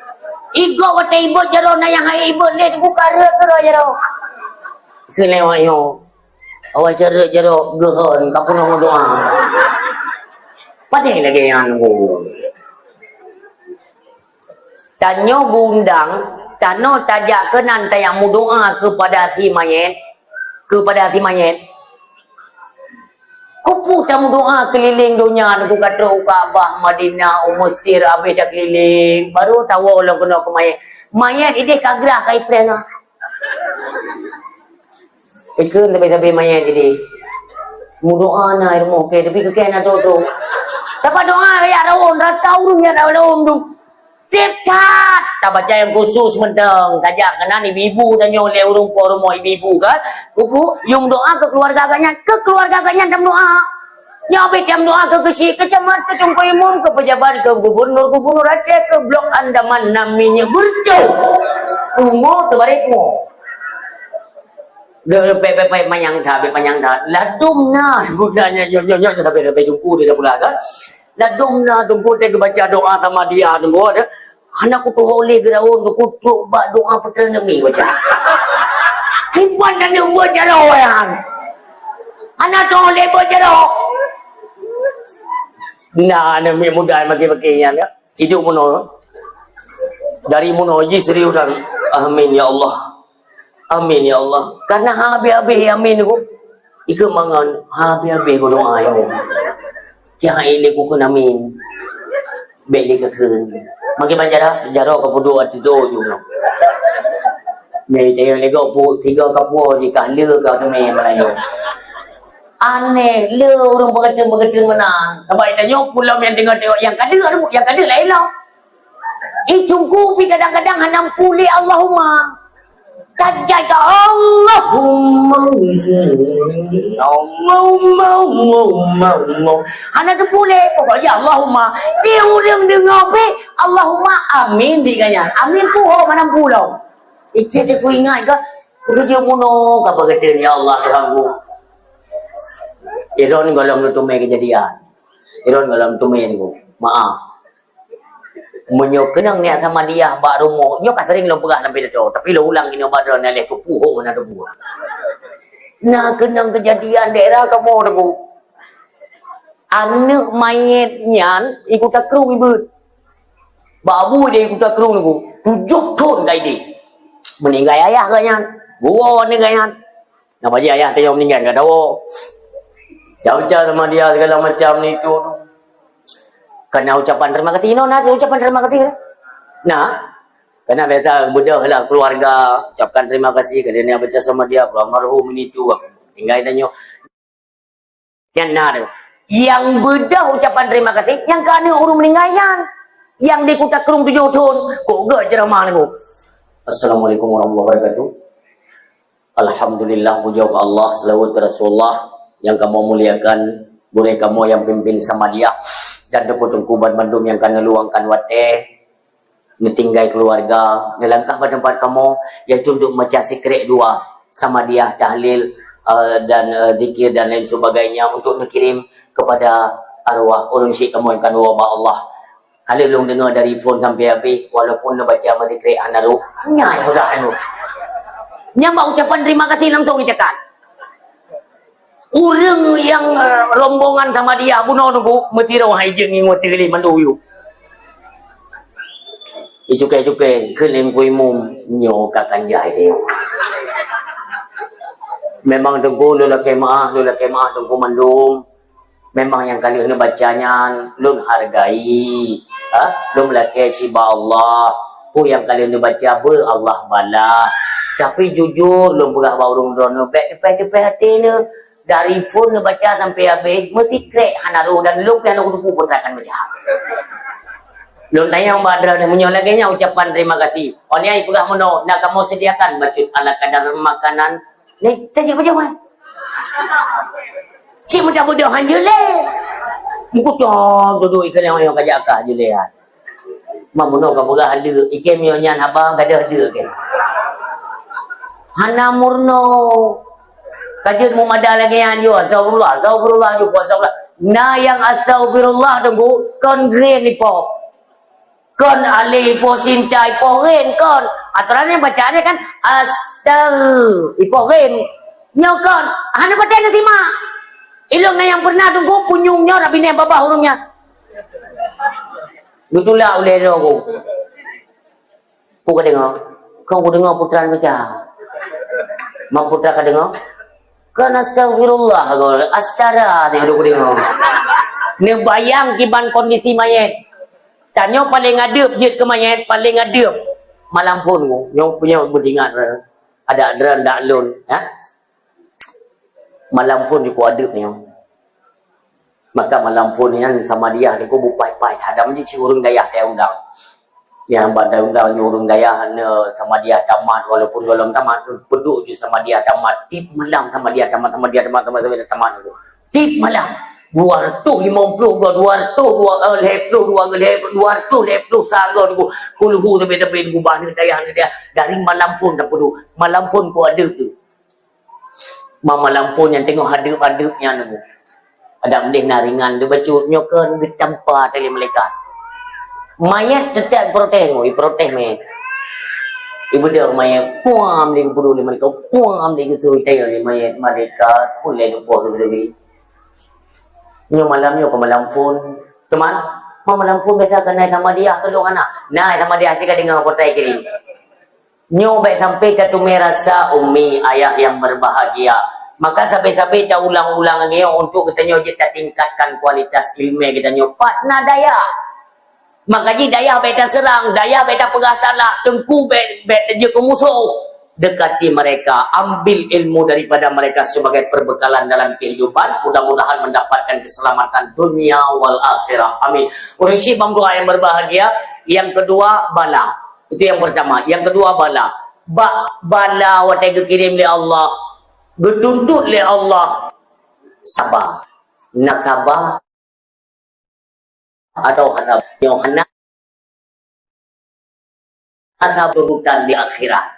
Igo wate ibu jero na yang hai ibu le ku kara kero jero. Kelewat yo. Awak jero gehon kapun doa. Padahal lagi yang nunggu. Tanya bundang, tano tajak kenan tayang doa kepada si mayat. Kupu tamu doa keliling dunia aku kata Kaabah, Madinah, Mesir, habis dah keliling. Baru tahu orang kena ke mayat. Mayat ini kagrah kai plena. Ikut tapi mayat ini. Mu doa na ilmu ke tapi kekena tu. Dapat doa kayak raun, ratau dunia raun tu. Cepat. Tak baca yang khusus mendeng. Tajak kena ibu-ibu dan nyoleh urung rumah ibu-ibu kan. Kuku yung doa ke keluarga agaknya dalam doa. Nyabit jam doa ke kesi, kecamatan, ke Cungkuy Imum, ke pejabat, ke gubernur Aceh, ke blok Andaman namanya Burcu. Umur terbalikmu. Dia pepe manyang dah. Ladum nah gunanya nyonya sampai jumpu dia dah pula kan. Ladum nah jumpu dia baca doa sama dia tunggu ada. Anak ku tu oleh geraun ku coba doa petang demi baca. Kipan dan dia baca doa yang. Anak tu oleh baca doa. Nah, nama muda bagi-baginya ya. Hidup muno. Dari muno ji serius dan amin ya Allah. Amin ya Allah. Karena habis-habis amin ku. Ikut mangan habis-habis ku doa yo. Yang ini ku kena amin. Beli ke kun. Magi banjara jaro ka pudu ati do yo no. Ni dia lego pu tiga ka pu di ka le ka teme malayo. Aneh le urang begitu menang. Tabai tanya pulau yang tengok yang kada lain lah. Cungku pi kadang-kadang hanam puli Allahumma. Tajai ka Allahumma. Hana tu puli pokoknya Allahumma. Dia urang dengar pi Allahumma amin diganya. Amin tu ho manam pulau. Itu ku ingat ke kerja muno ka begitu ya Allah Tuhanku. Iron galam lu tumai kejadian. Iron galam tumai ni ku. Maaf. Menyo kenang ni sama dia bak rumah. Nyo ka sering lu pegah sampai tu. Tapi lu ulang ini bak dah nalih ku puhuk mana tu buah. Nah kenang kejadian daerah kamu tu. Anak mayatnya ikut takrung ibu. Babu dia ikut takrung tu. 7 tahun dah dia. Meninggal ayah kanya. Gua ni kanya. Apa dia ayah tanya meninggal enggak tahu. Baca sama dia segala macam ni tu. Kena ucapan terima kasih. Ucapan terima kasih. Nah, kena biasa budak lah keluarga ucapkan terima kasih kerana dia baca sama dia almarhum ini tu. Tinggal tanya. Yang bedah ucapan terima kasih yang kerana orang meninggalkan. Yang di Kota Kerung 7 tahun. Kok gak ceramah ni ku. Assalamualaikum warahmatullahi wabarakatuh. Alhamdulillah puja ke Allah, selawat ke Rasulullah yang kamu muliakan, boleh kamu yang pimpin sama dia dan tengku-tengku bandum yang kena luangkan wateh ditinggal keluarga nelangkah pada tempat kamu yang tunduk macam secret dua sama dia tahlil dan zikir dan lain sebagainya untuk dikirim kepada arwah orang si kamu kan wabah Allah. Kalau belum dengar dari phone sampai habis, walaupun nak baca mazikir anaru, nyai dah anu. Nyamba ucapan terima kasih langsung cakap. Orang yang rombongan sama dia bunuh nunggu mesti rawah ijeng ingat kali manduyu. Icukai keling kui mum nyo kakan jai dia. Memang tengku lelaki maah tengku mandum. Memang yang kali ini bacanya lun hargai, lun lelaki siba Allah. Pu yang kali ini baca ber Allah bala. Tapi jujur lun budak baurung drono depan hati ni dari phone baca sampai habis mesti krek hanaru dan lun piano kudu pun akan baca. Lun tanya badra ni munyo lagi nya ucapan terima kasih. Onya ibu gak mono nak kamu sediakan bacut ala kadar makanan. Ni cakap macam mana? Cik mudah-mudahan je le. Muka cong duduk ikan yang kajak akak je le. Mamuno ka pegah ada ikan mionyan abang kada ada ke. Hana murno. Kajian mu mada lagi yang yo astagfirullah yo astagfirullah. Na yang astagfirullah tunggu kon green ni po. Kon ali po sintai po ren kon. Aturannya bacaannya kan ipogen. Nyokon hana baca nanti mak. Ilong na yang pernah tunggu punyungnya rabi ni babah hurungnya. Betullah oleh dia aku. Kau dengar? Kau dengar putran baca? Mak putra kau dengar? Kan astagfirullah kau. Astara dia duk dengar. Ni bayang kiban kondisi mayat. Tanya paling adep je ke mayat paling adep. Malam pun yang punya beringat ada adran dak lun ya. Malam pun diku adep ni. Maka malam pun ni sama dia diku bupai-pai hadam je ci urang dayah teh undang. Yang badai undang urang dayah sama dia tamat walaupun belum tamat peduk je sama dia tamat tip malam sama dia tamat itu. Tip malam 250 sangat aku kulhu tepi gubah ni dayah dia dari malam pun tak perlu malam pun ku ada tu malam pun yang tengok hadap-hadapnya tu ada mendih naringan dia bacut nyokan di tempat dari malaikat mayat tetap protes me ibu dia mayat puam dia perlu mereka puam dia gitu tayo mayat malaikat boleh tu puas lebih nyo malamnya ke malam phone teman malam phone biasa kan naik sama dia tolong anak naik sama dia cakap dengan kotai kiri nyo baik sampai katu merasa umi ayah yang berbahagia maka sampai-sampai kita ulang-ulang lagi untuk kita nyo kita tingkatkan kualitas ilmu kita nyo partner daya maka ji daya beta serang daya beta pegasalah tengku bet je ke musuh dekati mereka, ambil ilmu daripada mereka sebagai perbekalan dalam kehidupan, mudah-mudahan mendapatkan keselamatan dunia wal akhirah. Amin. Orang si bangsa yang berbahagia. Yang kedua bala. Itu yang pertama. Yang kedua bala. Bala watai dikirim oleh Allah, dituntut oleh Allah. Sabar. Nak sabar atau hadap Yohana atau tuntutan di akhirat.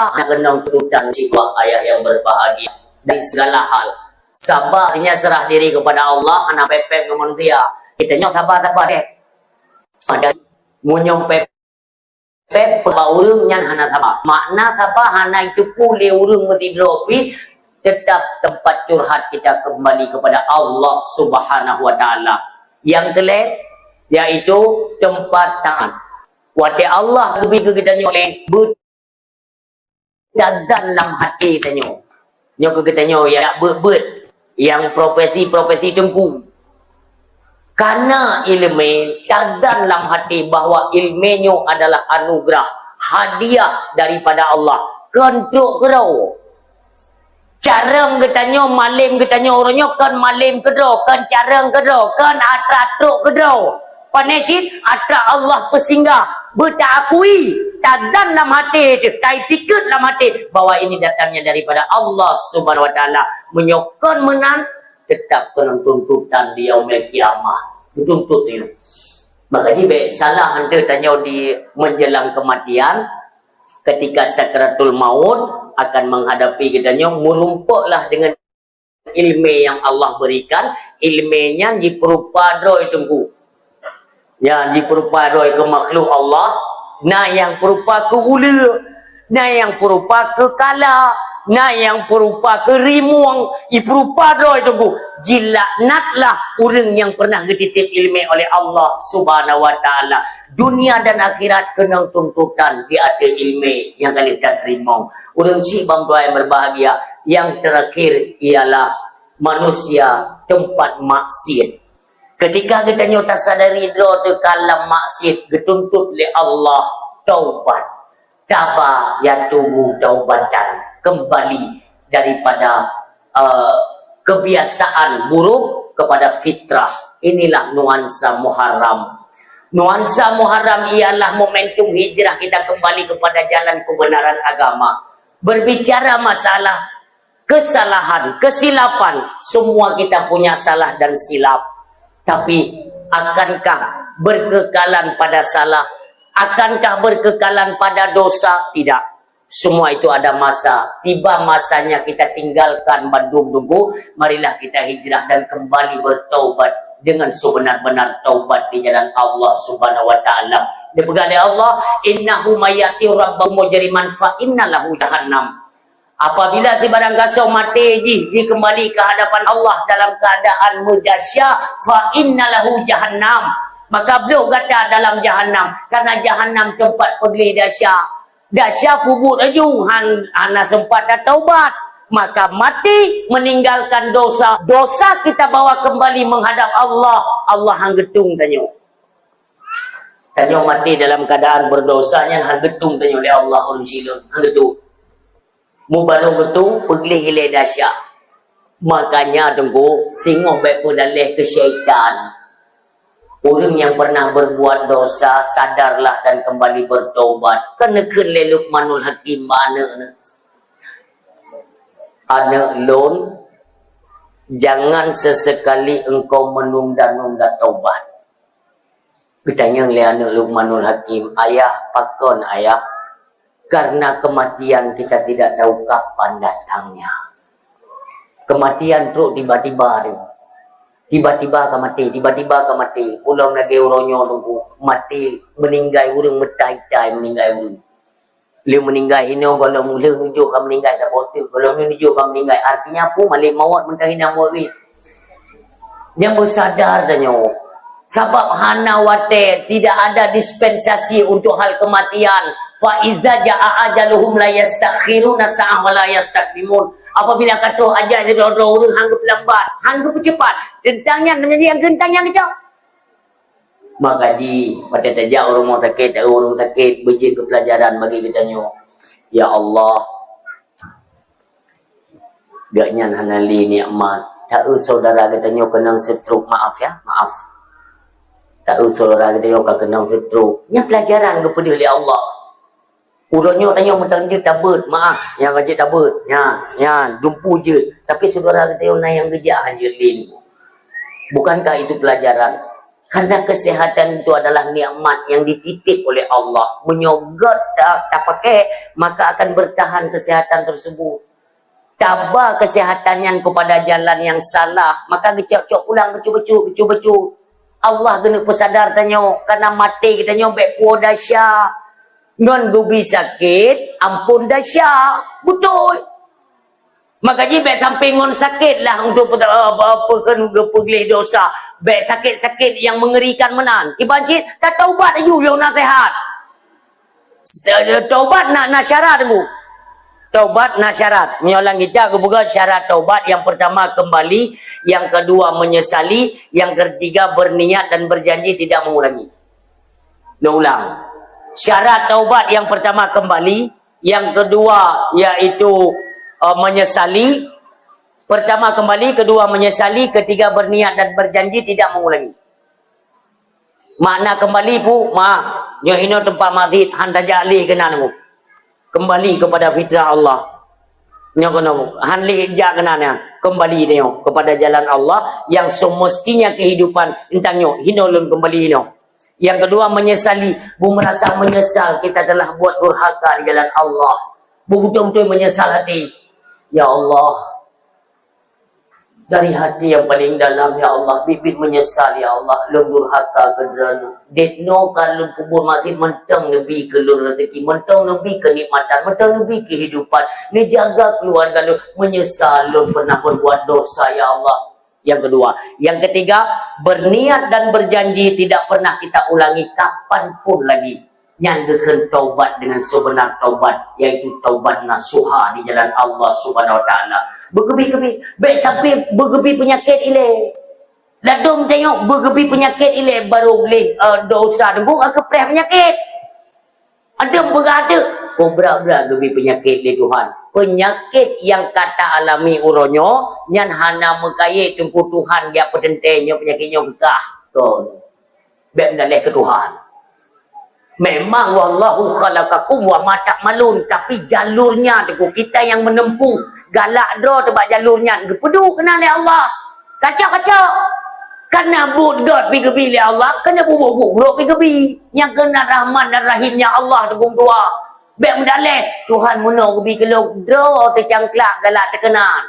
Nak kena tuntutan jiwa ayah yang berbahagia dari segala hal. Sabarnya serah diri kepada Allah, anak pepek ke manusia. Kita nyok sabar deh. Ada munyong pepek urung nyan hana sabar. Makna sabar hana itu pulih urung mesti dropi. Tetap tempat curhat kita kembali kepada Allah Subhanahu wa taala. Yang telah yaitu tempat taat. Wati Allah lebih ke kita nyoleh dan dalam hati tanyo. Nyo ke kita nyo ya ber yang profesi tengku. Karena ilmu dan dalam hati bahwa ilmunya adalah anugerah, hadiah daripada Allah. Kentuk kerau. Carang kita nyo malim kita nyo orangnya kan malim kedro, kan carang kedro, kan atratruk kedro. Panesit atra Allah pesinggah bertakui dan dalam hati tai tiket dalam hati bahwa ini datangnya daripada Allah Subhanahu wa taala menyokon menan tetap kena tuntutan di yaumil kiamah dituntut itu maka dia salah anda tanya di menjelang kematian ketika sakratul maut akan menghadapi katanya, merumpuklah dengan ilmu yang Allah berikan, ilmunya diperupadoi tunggu. Ya, diperupadoi ke makhluk Allah, nah yang perupa ke ula, nah yang perupa ke kala, nah yang perupa ke rimuang, iperupadoi tunggu. Jilaknatlah orang yang pernah dititip ilmu oleh Allah Subhanahu wa taala. Dunia dan akhirat kena tuntutan di ada ilmu yang kalian terima. Orang si bang tua yang berbahagia. Yang terakhir ialah manusia tempat maksiat. Ketika kita nyata sadari do tu kalam maksiat dituntut oleh Allah taubat. Taba ya tubuh taubatan, kembali daripada kebiasaan buruk kepada fitrah. Inilah nuansa Muharram. Nuansa Muharram ialah momentum hijrah kita kembali kepada jalan kebenaran agama. Berbicara masalah kesalahan, kesilapan, semua kita punya salah dan silap. Tapi akankah berkekalan pada salah? Akankah berkekalan pada dosa? Tidak. Semua itu ada masa. Tiba masanya kita tinggalkan bandung tunggu. Marilah kita hijrah dan kembali bertaubat dengan sebenar-benar taubat di jalan Allah Subhanahu wa taala. Dipegang oleh Allah, innahu mayati rabbahu mujriman fa innalahu jahannam. Apabila si barang kasau mati ji kembali ke hadapan Allah dalam keadaan mudahsyah, fa innalahu jahannam. Maka beliau kata dalam jahannam, karena jahannam tempat pergi dahsyat. Dahsyat kubur aju hana sempat dah taubat. Maka mati meninggalkan dosa. Dosa kita bawa kembali menghadap Allah. Allah hang getung tanya. Tanya mati dalam keadaan berdosanya hang getung tanya oleh Allah orang silap. Hang getung. Mu baru getung pergi hilai dahsyat. Makanya tunggu singoh baik pun dalih ke syaitan. Orang yang pernah berbuat dosa sadarlah dan kembali bertaubat. Kena kelai Luqmanul Hakim mana? Anak lon, jangan sesekali engkau menunda-nunda taubat. Bertanya oleh anak Luqmanul Hakim, ayah pakon ayah, karena kematian kita tidak tahu kapan datangnya. Kematian teruk tiba-tiba ni. Tiba-tiba ke mati, tiba-tiba ke mati. Pulang lagi orangnya tunggu mati, meninggal orang metai-tai meninggal orang. Dia meninggal ini kalau mula tunjuk kamu meninggal tak boleh. Kalau menunjuk kamu meninggal artinya apa? Malik maut mentah hina murid. Yang bersadar tanya. Sebab hana wate tidak ada dispensasi untuk hal kematian. Fa iza jaa ajaluhum la yastakhiruna sa'ah wa la yastaqdimun. Apabila kata ajal dia orang hanggup lambat, hanggup cepat. Tentangnya menjadi yang gentang yang kecil. Maka pada tajak orang sakit berjin ke pelajaran bagi kita nyo. Ya Allah, gaknya hanali nikmat. Tak saudara kita nyo kena stroke, maaf ya, maaf. Tak saudara kita nyo kena stroke. Yang pelajaran kepada oleh Allah. Urangnya tanya mentang je tabut, maaf, yang kerja tabut. Ya, dumpu je. Tapi saudara kita nyo yang kerja hanya lin. Bukankah itu pelajaran? Karena kesehatan itu adalah nikmat yang dititip oleh Allah. Menyogot tak pakai, maka akan bertahan kesehatan tersebut. Tabah kesehatannya kepada jalan yang salah, maka kecok-cok pulang becu-becu. Allah kena pesadar tanya, karena mati kita nyobek puan dahsyat. Non gubi sakit, ampun dahsyat. Betul. Maka jibek sampingon sakit lah untuk pergi dosa. Baik sakit-sakit yang mengerikan menan. Ibancit, tak taubat ayu yang nasihat. Taubat nak syarat tu. Taubat nak syarat. Menyolang kita kebuka syarat taubat. Yang pertama kembali, yang kedua menyesali, yang ketiga berniat dan berjanji tidak mengulangi. Ulang. Syarat taubat yang pertama kembali, yang kedua yaitu menyesali. Pertama kembali, kedua menyesali, ketiga berniat dan berjanji tidak mengulangi. Makna kembali pu, nyo hino tempat mazid handa jali kena nemu. Kembali kepada fitrah Allah. Nyo kena hanli ja kena nya. Kembali dia kepada jalan Allah yang semestinya kehidupan entang nyo hino lun kembali nyo. Yang kedua menyesali. Merasa menyesal kita telah buat durhaka di jalan Allah. Betul-betul menyesal hati. Ya Allah, dari hati yang paling dalam, ya Allah, bibit menyesal, ya Allah, lum durhaka ke derana. Detno kalau kubur mati mentang lebih ke lur rezeki, mentang lebih kenikmatan, mentang lebih kehidupan. Ni jaga keluarga lu, menyesal lum pernah berbuat dosa, ya Allah. Yang kedua. Yang ketiga, berniat dan berjanji tidak pernah kita ulangi kapanpun lagi. Nyandakan taubat dengan sebenar taubat, yaitu taubat nasuha di jalan Allah Subhanahu Wa Taala. Bergebi-gebi, baik sampai bergebi penyakit ile. Ladum tengok bergebi penyakit ile baru boleh dosa dengku kepreh penyakit. Ada berada, berat-berat gebi penyakit le Tuhan. Penyakit yang kata alami uronyo, nyan hana mekayai tengku Tuhan dia pedentenya penyakitnya bekah. Tuh. Baik mendalih ke Tuhan. Memang wallahu khalaqakum wa ma ta'malun, tapi jalurnya tu kita yang menempuh. Galak dro tempat jalurnya. Gepedu kena oleh Allah. Kacau-kacau. Kena budot pergi-pergi oleh Allah, kena bubuk-bubuk pergi-pergi. Yang kena rahman dan rahimnya Allah tegung tua. Baik mendalih Tuhan muno pergi keluk dro tercangklak galak terkenan.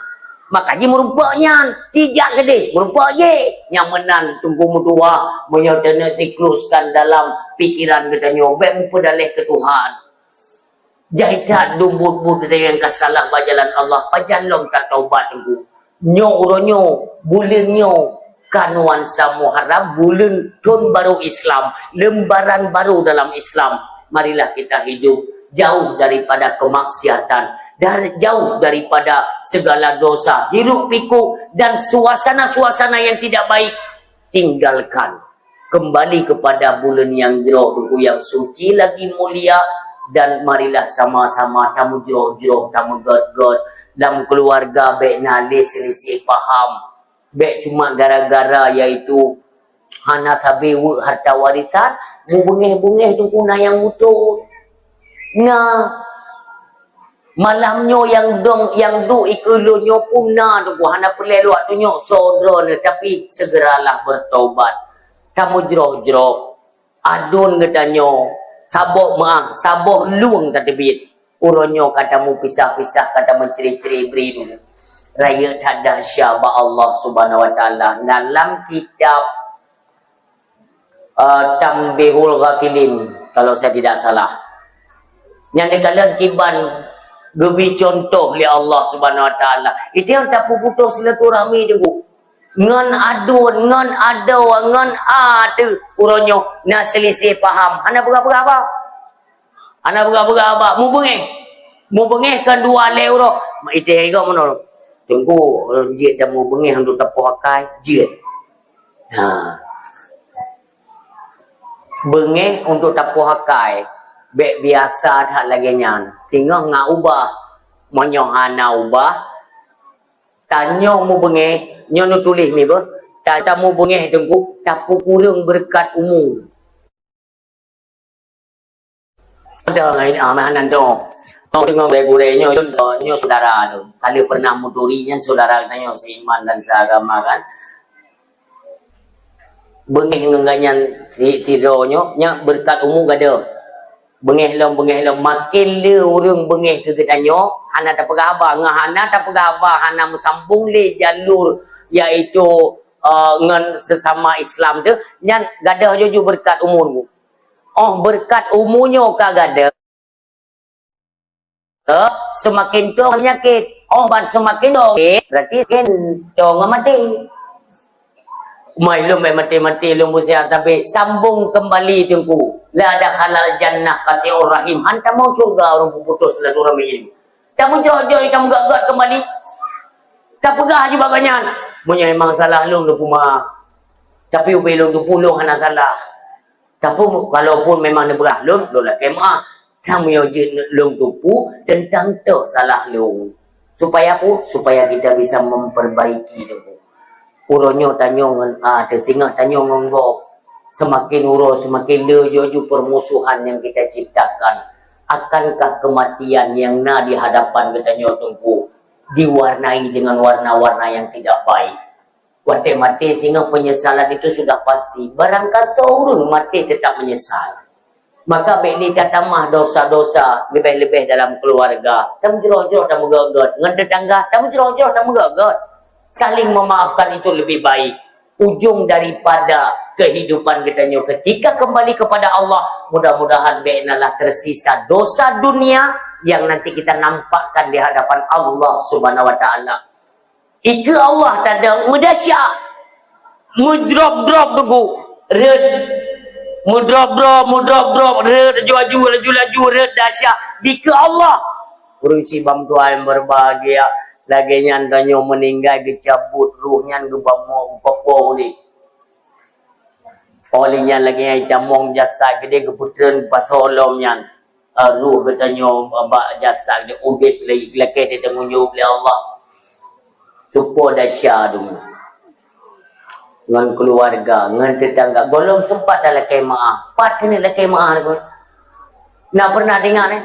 Makanya merumpaknya tidak gede, merumpak je. Yang menang tunggu mutua, menyodana sikluskan dalam pikiran kita nyobek mempedalih ke Tuhan. Jahitan dumbut-but dengan kasalah bajalan Allah, pajalong tak taubat tunggu. Nyo uronyo, bulan nyo, kanuan Muharram, bulan tahun baru Islam, lembaran baru dalam Islam. Marilah kita hidup jauh daripada kemaksiatan. Jauh daripada segala dosa, hiruk pikuk dan suasana-suasana yang tidak baik, tinggalkan. Kembali kepada bulan yang jauh, yang suci lagi mulia, dan marilah sama-sama tamu jauh-jauh, tamu god-god dalam keluarga, baik nalih selisih faham, baik cuma gara-gara iaitu hana tabiwu harta warisan, bungeh-bungeh tu kuna yang utuh. Nah, malamnya yang du ikulunyo puna tu hana pelelu waktunya saudara, tapi segeralah bertaubat. Kamu jerok-jerok adun katanya saboh maah saboh luang katebit uronyo katamu pisah-pisah kata menceri-ceri beri dulu raya tada syaba Allah Subhanahu Wa Taala dalam kitab Tambihul Ghafilin kalau saya tidak salah, yang dikatakan kiban gebi contoh li Allah Subhanahu Wa Taala. Itu yang tak putus silaturahmi tu. Ngan adun, ngan ado, ngan adu uronyo na selisih faham. Ana berapa? Ana berapa? Mu bengeh kan 2 euro. Mak ite ego mono. Tunggu je dah mu bengeh untuk tapuh akai je. Ha. Bengeh untuk tapuh akai. Bek biasa tak lagi nyan. Tinggal ngak ubah. Menyohana ubah. Tanya mu bengeh. Nyono tulis ni ber. Tak mu bengeh tengku. Tapu kurung berkat umum. Ada lain amanan tu. Kau tengok begurenya nyo saudara tu. Kalau pernah muturinya saudara tanya seiman dan seagama kan. Bengeh ngenganyan tidonyo nya berkat umum gada. Bengeh long makin le urang bengeh ke gedanyo hana tak pegaba ngahana tak pegaba hana mesambung le jalur iaitu ngan sesama Islam tu nyan gadah jojo berkat umur. Oh berkat umurnya ka gadah semakin tu penyakit. Oh ban semakin tu berarti kan tu ngamati. Mai mati lu musia tapi sambung kembali tunggu. La ada halal jannah katiur rahim. Anta mau surga orang putus silaturahmi ini. Kamu jauh-jauh kamu gak kembali. Tak pegah je babanya. Punya memang salah lu tu puma. Tapi ubi lu tu puluh hana salah. Tapi walaupun memang dia berah lu lah kemah. Kamu yang lu tu pu tentang tu salah lu. Supaya apa? Supaya kita bisa memperbaiki tu. Uronyo tanyo tengah tanyo ngonggok semakin uro semakin lejo permusuhan yang kita ciptakan. Akankah kematian yang na di hadapan kita tunggu diwarnai dengan warna-warna yang tidak baik? Wate mati sehingga penyesalan itu sudah pasti. Barangkali seorang mati tetap menyesal. Maka baik ni katamah dosa-dosa lebih-lebih dalam keluarga. Tamu jeroh-jeroh tamu gagat. Dengan tetangga tamu jeroh-jeroh tamu gagat. Saling memaafkan itu lebih baik. Ujung daripada kehidupan kita ketika kembali kepada Allah, mudah-mudahan baiklah tersisa dosa dunia yang nanti kita nampakkan di hadapan Allah Subhanahu wa taala. Ika Allah tak ada mudasyak mudrop-drop dulu red mudrop-drop red laju-laju red dahsyat bika Allah urusi bam tuan berbahagia lagi nyantanyo meninggal dicabut ruhnya gebamo popo ni olehnya lagi ai damong jasa gede keputren pasolomnya ruh katanyo ba jasa de ubit lagi dia tengunyo oleh Allah tupo dahsyat dulu dengan keluarga, dengan tetangga. Belum sempat dah lakai maaf. Pat ni lakai maaf. Nak pernah dengar ni?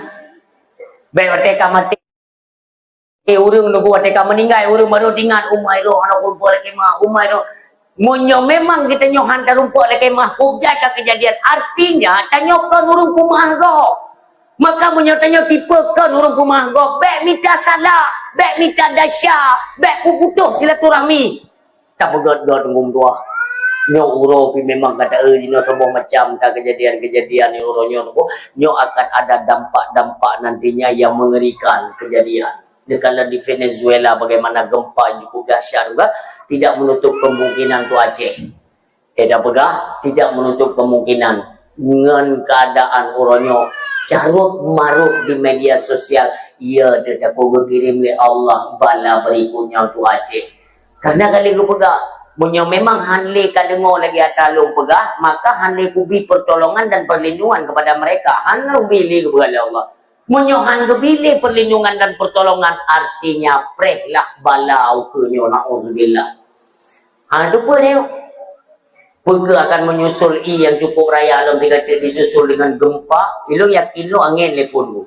Baik wateka mati. Urang nunggu wateka meninggal. Urang baru dengar. Umai roh anak rumput lakai maaf. Umai roh. Munyo memang kita nyoh hantar rumput lakai maaf. Hujat kejadian. Artinya, tanyakan urang kumah roh. Maka munyo tanya tipekan urang kumah roh. Baik minta salah. Baik minta dahsyat. Baik puputuh silaturahmi. Tak bergad-gad ngum tua. Nyo uro pi memang kata jino sebuah macam tak kejadian-kejadian uro nyo akan ada dampak-dampak nantinya yang mengerikan kejadian. Kalau di Venezuela bagaimana gempa juga dahsyat juga tidak menutup kemungkinan tu Aceh. Tidak menutup kemungkinan dengan keadaan uronyo carut marut di media sosial. Ia tetap berkirim oleh Allah bala berikutnya tu Aceh. Karena kali ku pegah, munyo memang hanli kalengo lagi atalung pegah, maka hanli kubi pertolongan dan perlindungan kepada mereka. Han bili kepada Allah. Munyo han bili perlindungan dan pertolongan artinya prehlah balau kenyo na'udzubillah. Tu pun ni. Pegah akan menyusul yang cukup raya alam disusul dengan gempa. Ilung yakin lo angin telefon ku.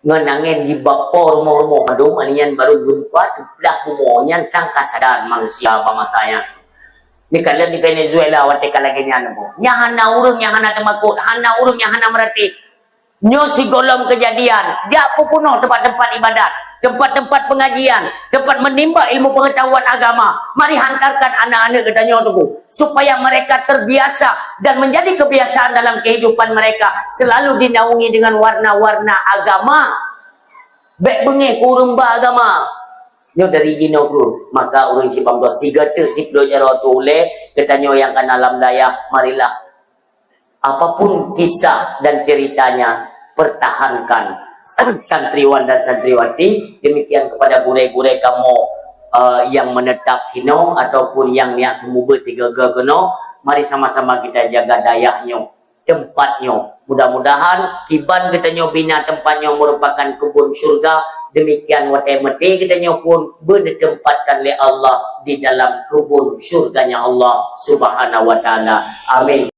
Ngenangin di bapor rumah-rumah madung anian baru gempa telah kumohnya sangka sadar manusia pamataya. Ni kalian di Venezuela wateka lagi nyan mo. Nyahana urang nyahana temakut, hana urang nyahana merati. Nyo si golom kejadian, dia pupuno tempat-tempat ibadat, tempat-tempat pengajian, tempat menimba ilmu pengetahuan agama. Mari hantarkan anak-anak kita nyo tu supaya mereka terbiasa dan menjadi kebiasaan dalam kehidupan mereka selalu dinaungi dengan warna-warna agama. Baik bengi kurung ba agama. Nyo dari jino tu, maka urang si pamdo sigate si pelajar tu le ketanyo yang kan alam daya, marilah apapun kisah dan ceritanya pertahankan santriwan dan santriwati. Demikian kepada gure-gure kamu yang menetap sino ataupun yang niat mubah tiga keno, mari sama-sama kita jaga dayahnya, tempatnya. Mudah-mudahan kiban kita bina tempatnya merupakan kebun surga. Demikian watai mati kita pun ditempatkan oleh Allah di dalam kebun surganya Allah Subhanahu wa taala. Amin.